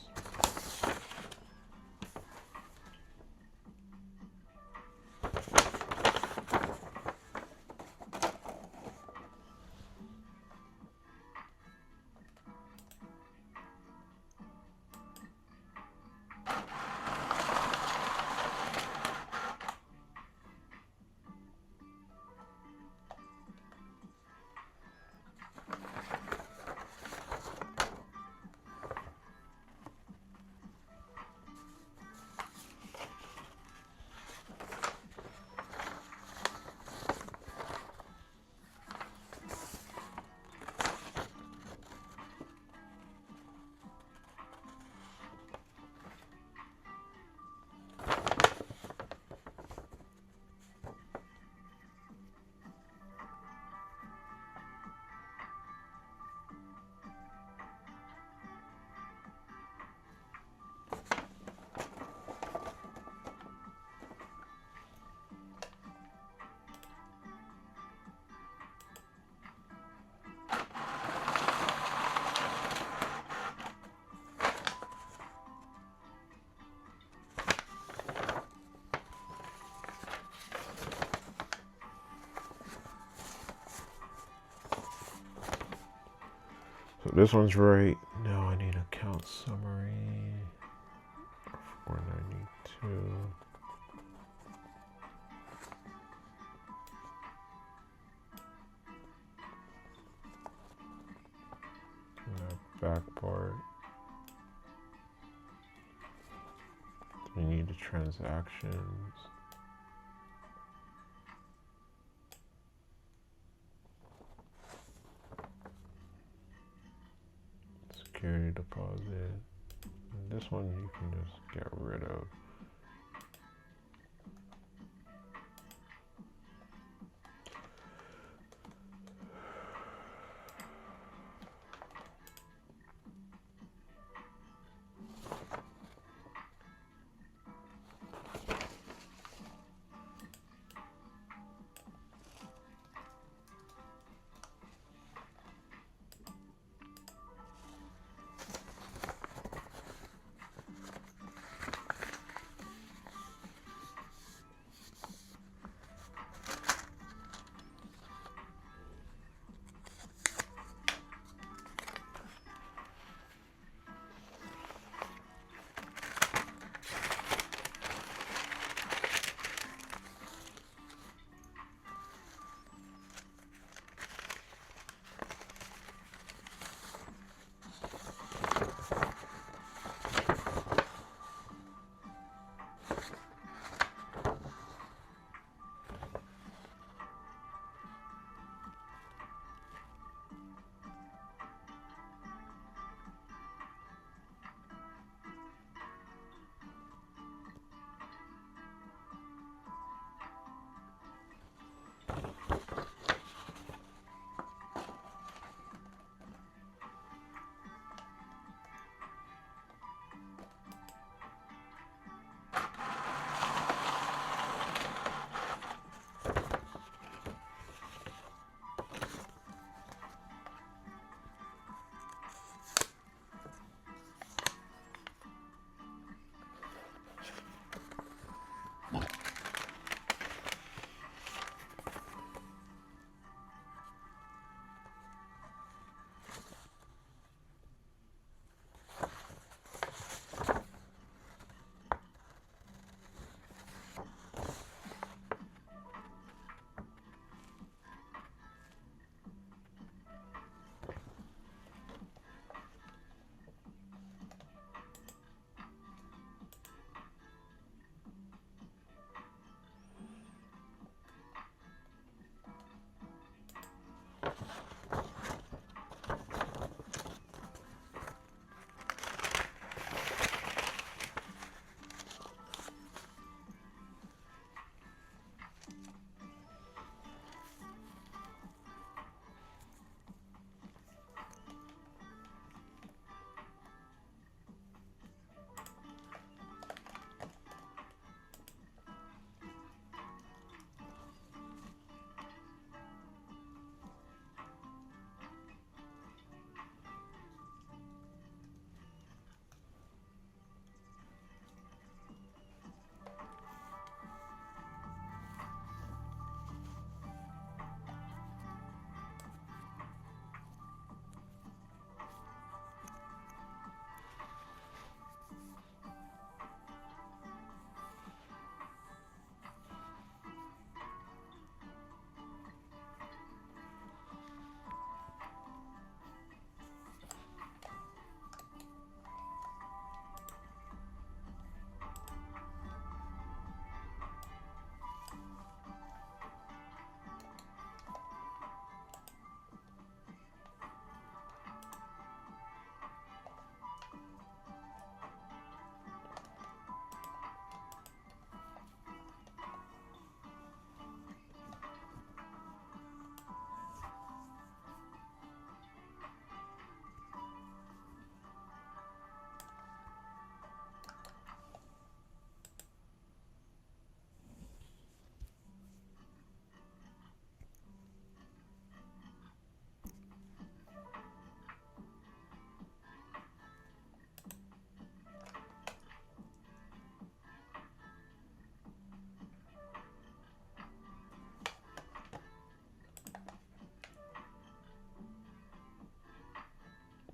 So this one's right. Now I need account summary. 492. And that back part. You need the transactions. Security deposit. And this one you can just get rid of.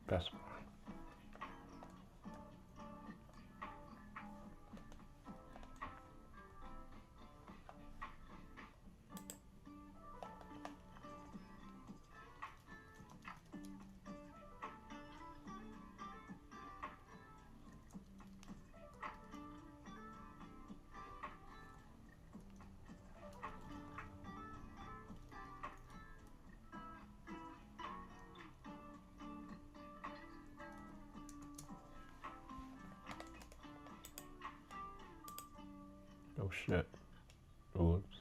That's fine. Oh shit. Whoops.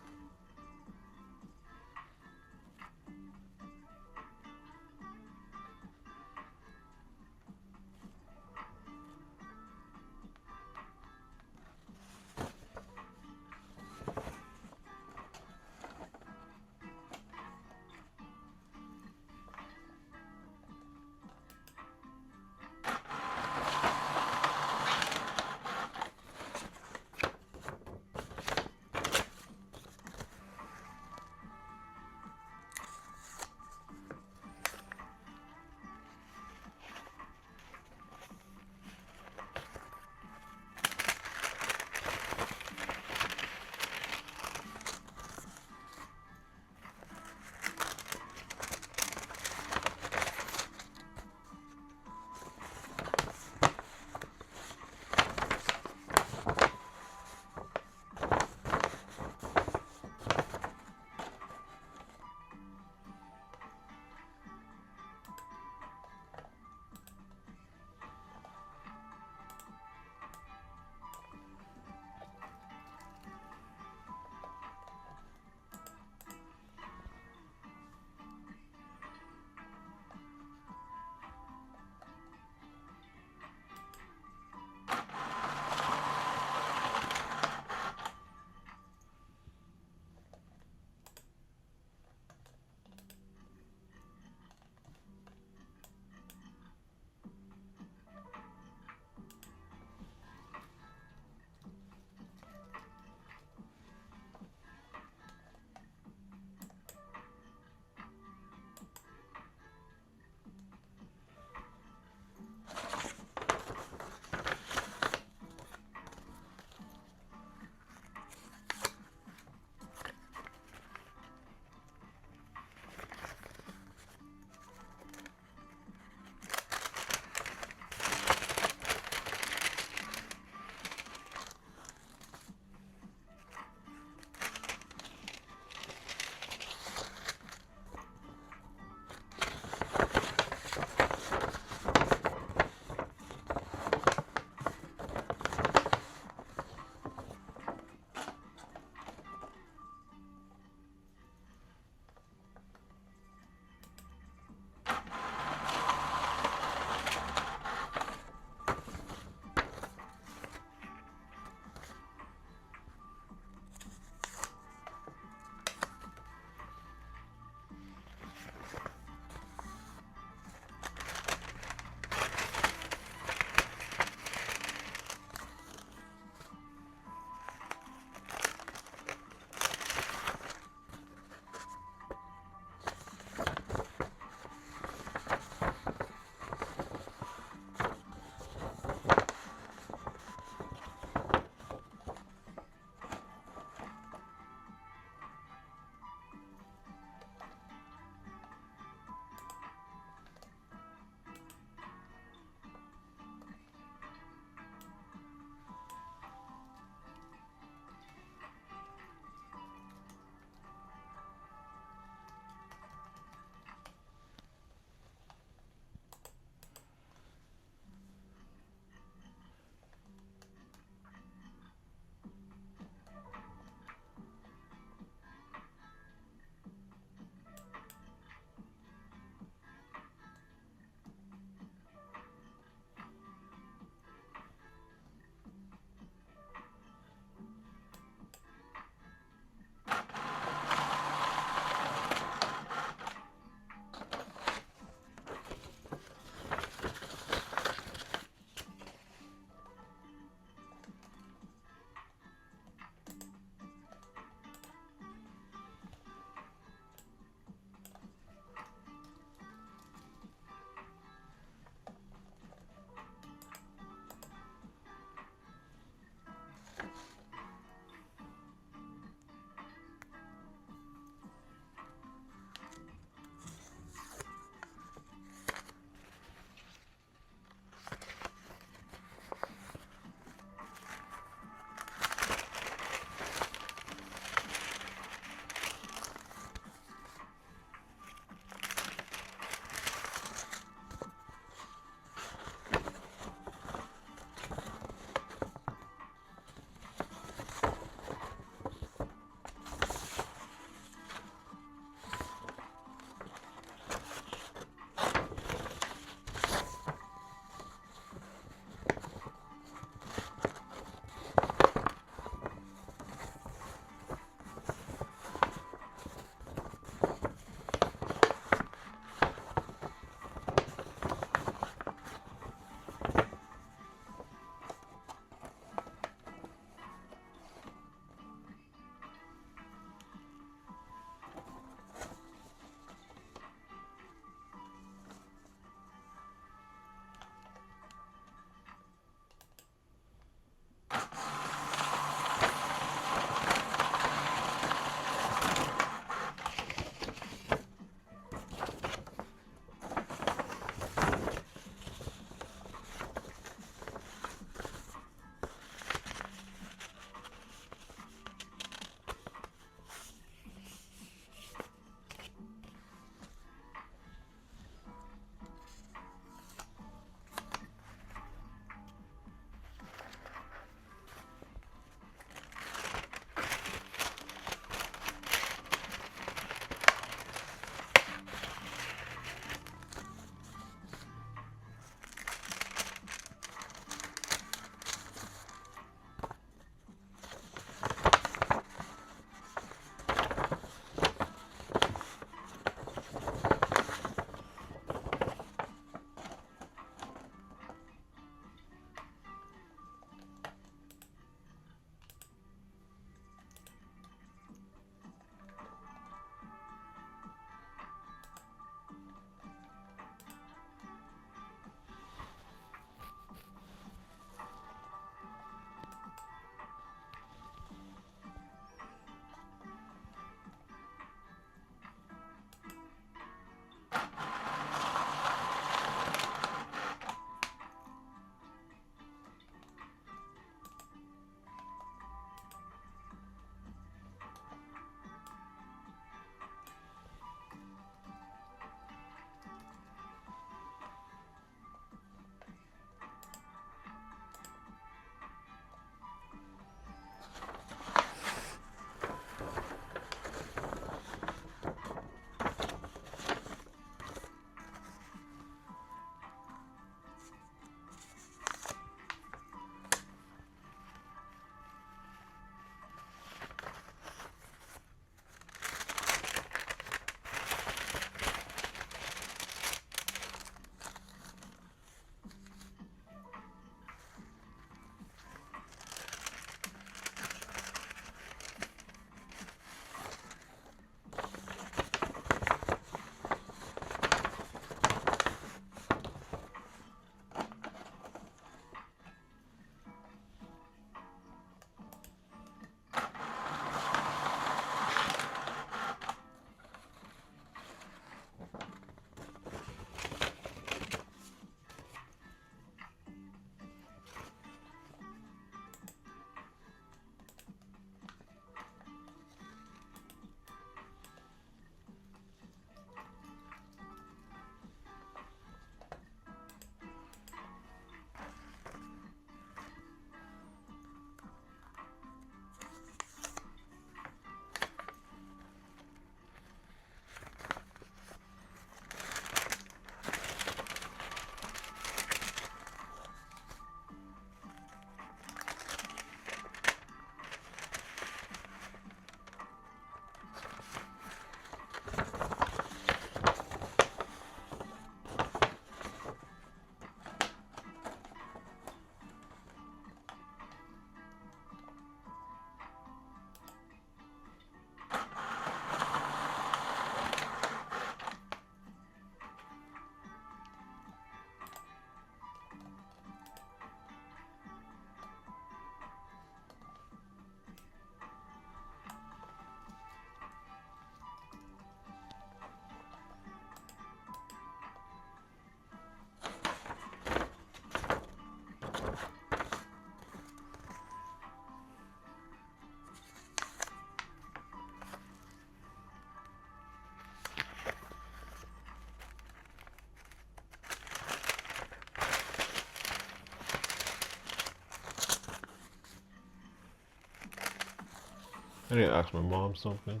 I need to ask my mom something.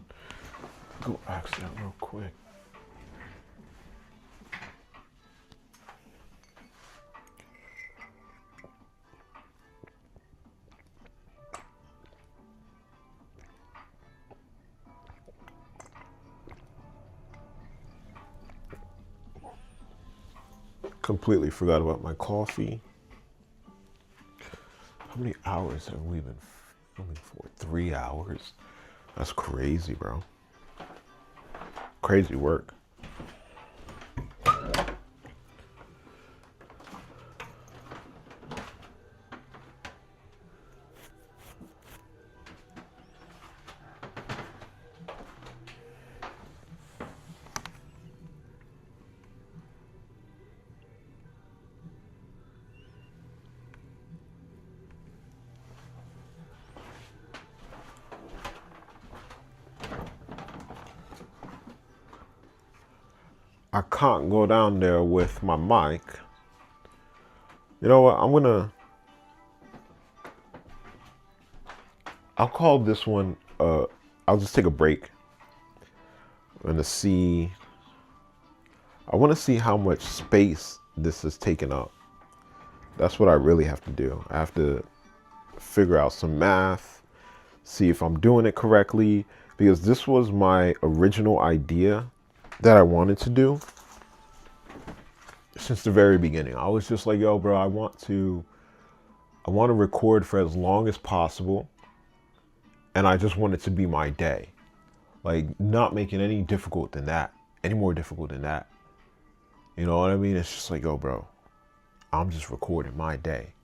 Go ask that real quick. Completely forgot about my coffee. How many hours have we been filming for? 3 hours? That's crazy, bro. Crazy work. I can't go down there with my mic. You know what? I'll call this one, I'll just take a break. I'm gonna see, I wanna see how much space this is taking up. That's what I really have to do. I have to figure out some math, see if I'm doing it correctly, because this was my original idea that I wanted to do since the very beginning. I was just like, yo, bro, I want to record for as long as possible, and I just want it to be my day. Like, not making any more difficult than that. You know what I mean? It's just like, yo, bro, I'm just recording my day.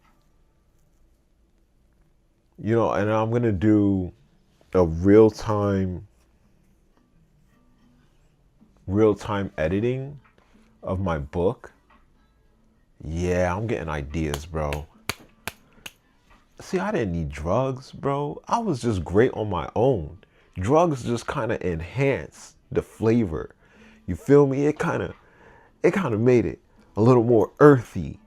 You know, and I'm gonna do a real-time editing of my book. Yeah, I'm getting ideas, bro. See, I didn't need drugs, bro. I was just great on my own. Drugs just kind of enhance the flavor. You feel me? It kind of made it a little more earthy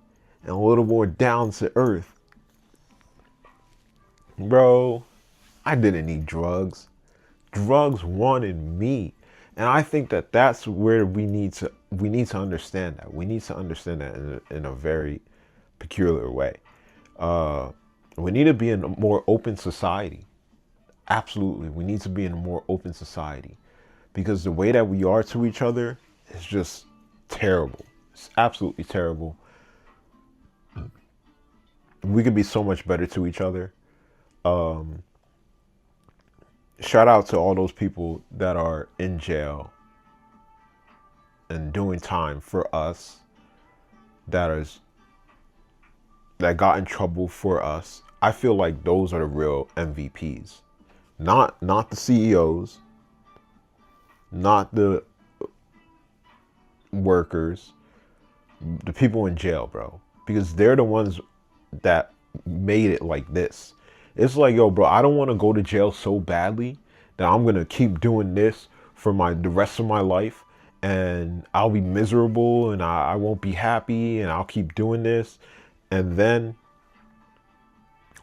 and a little more down to earth. Bro, I didn't need drugs. Drugs wanted me. And I think that that's where we need to understand that. We need to understand that in a very peculiar way. We need to be in a more open society. Absolutely. We need to be in a more open society, because the way that we are to each other is just terrible. It's absolutely terrible. We could be so much better to each other. Shout out to all those people that are in jail and doing time for us, that got in trouble for us. I feel like those are the real MVPs. Not the CEOs, not the workers, the people in jail, bro. Because they're the ones that made it like this. It's like, yo, bro, I don't want to go to jail so badly that I'm going to keep doing this for the rest of my life, and I'll be miserable and I won't be happy, and I'll keep doing this. And then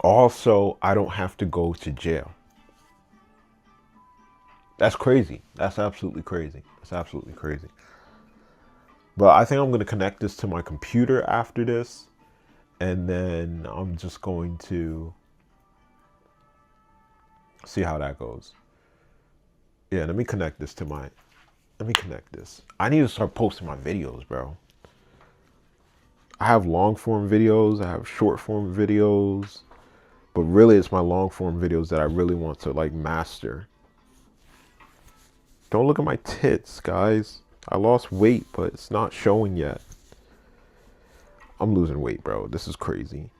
also, I don't have to go to jail. That's crazy. That's absolutely crazy. That's absolutely crazy. But I think I'm going to connect this to my computer after this, and then I'm just going to see how that goes. Yeah, let me connect this. I need to start posting my videos, bro. I have long form videos, I have short form videos, but really it's my long form videos that I really want to like master. Don't look at my tits, guys. I lost weight, but it's not showing yet. I'm losing weight, bro. This is crazy.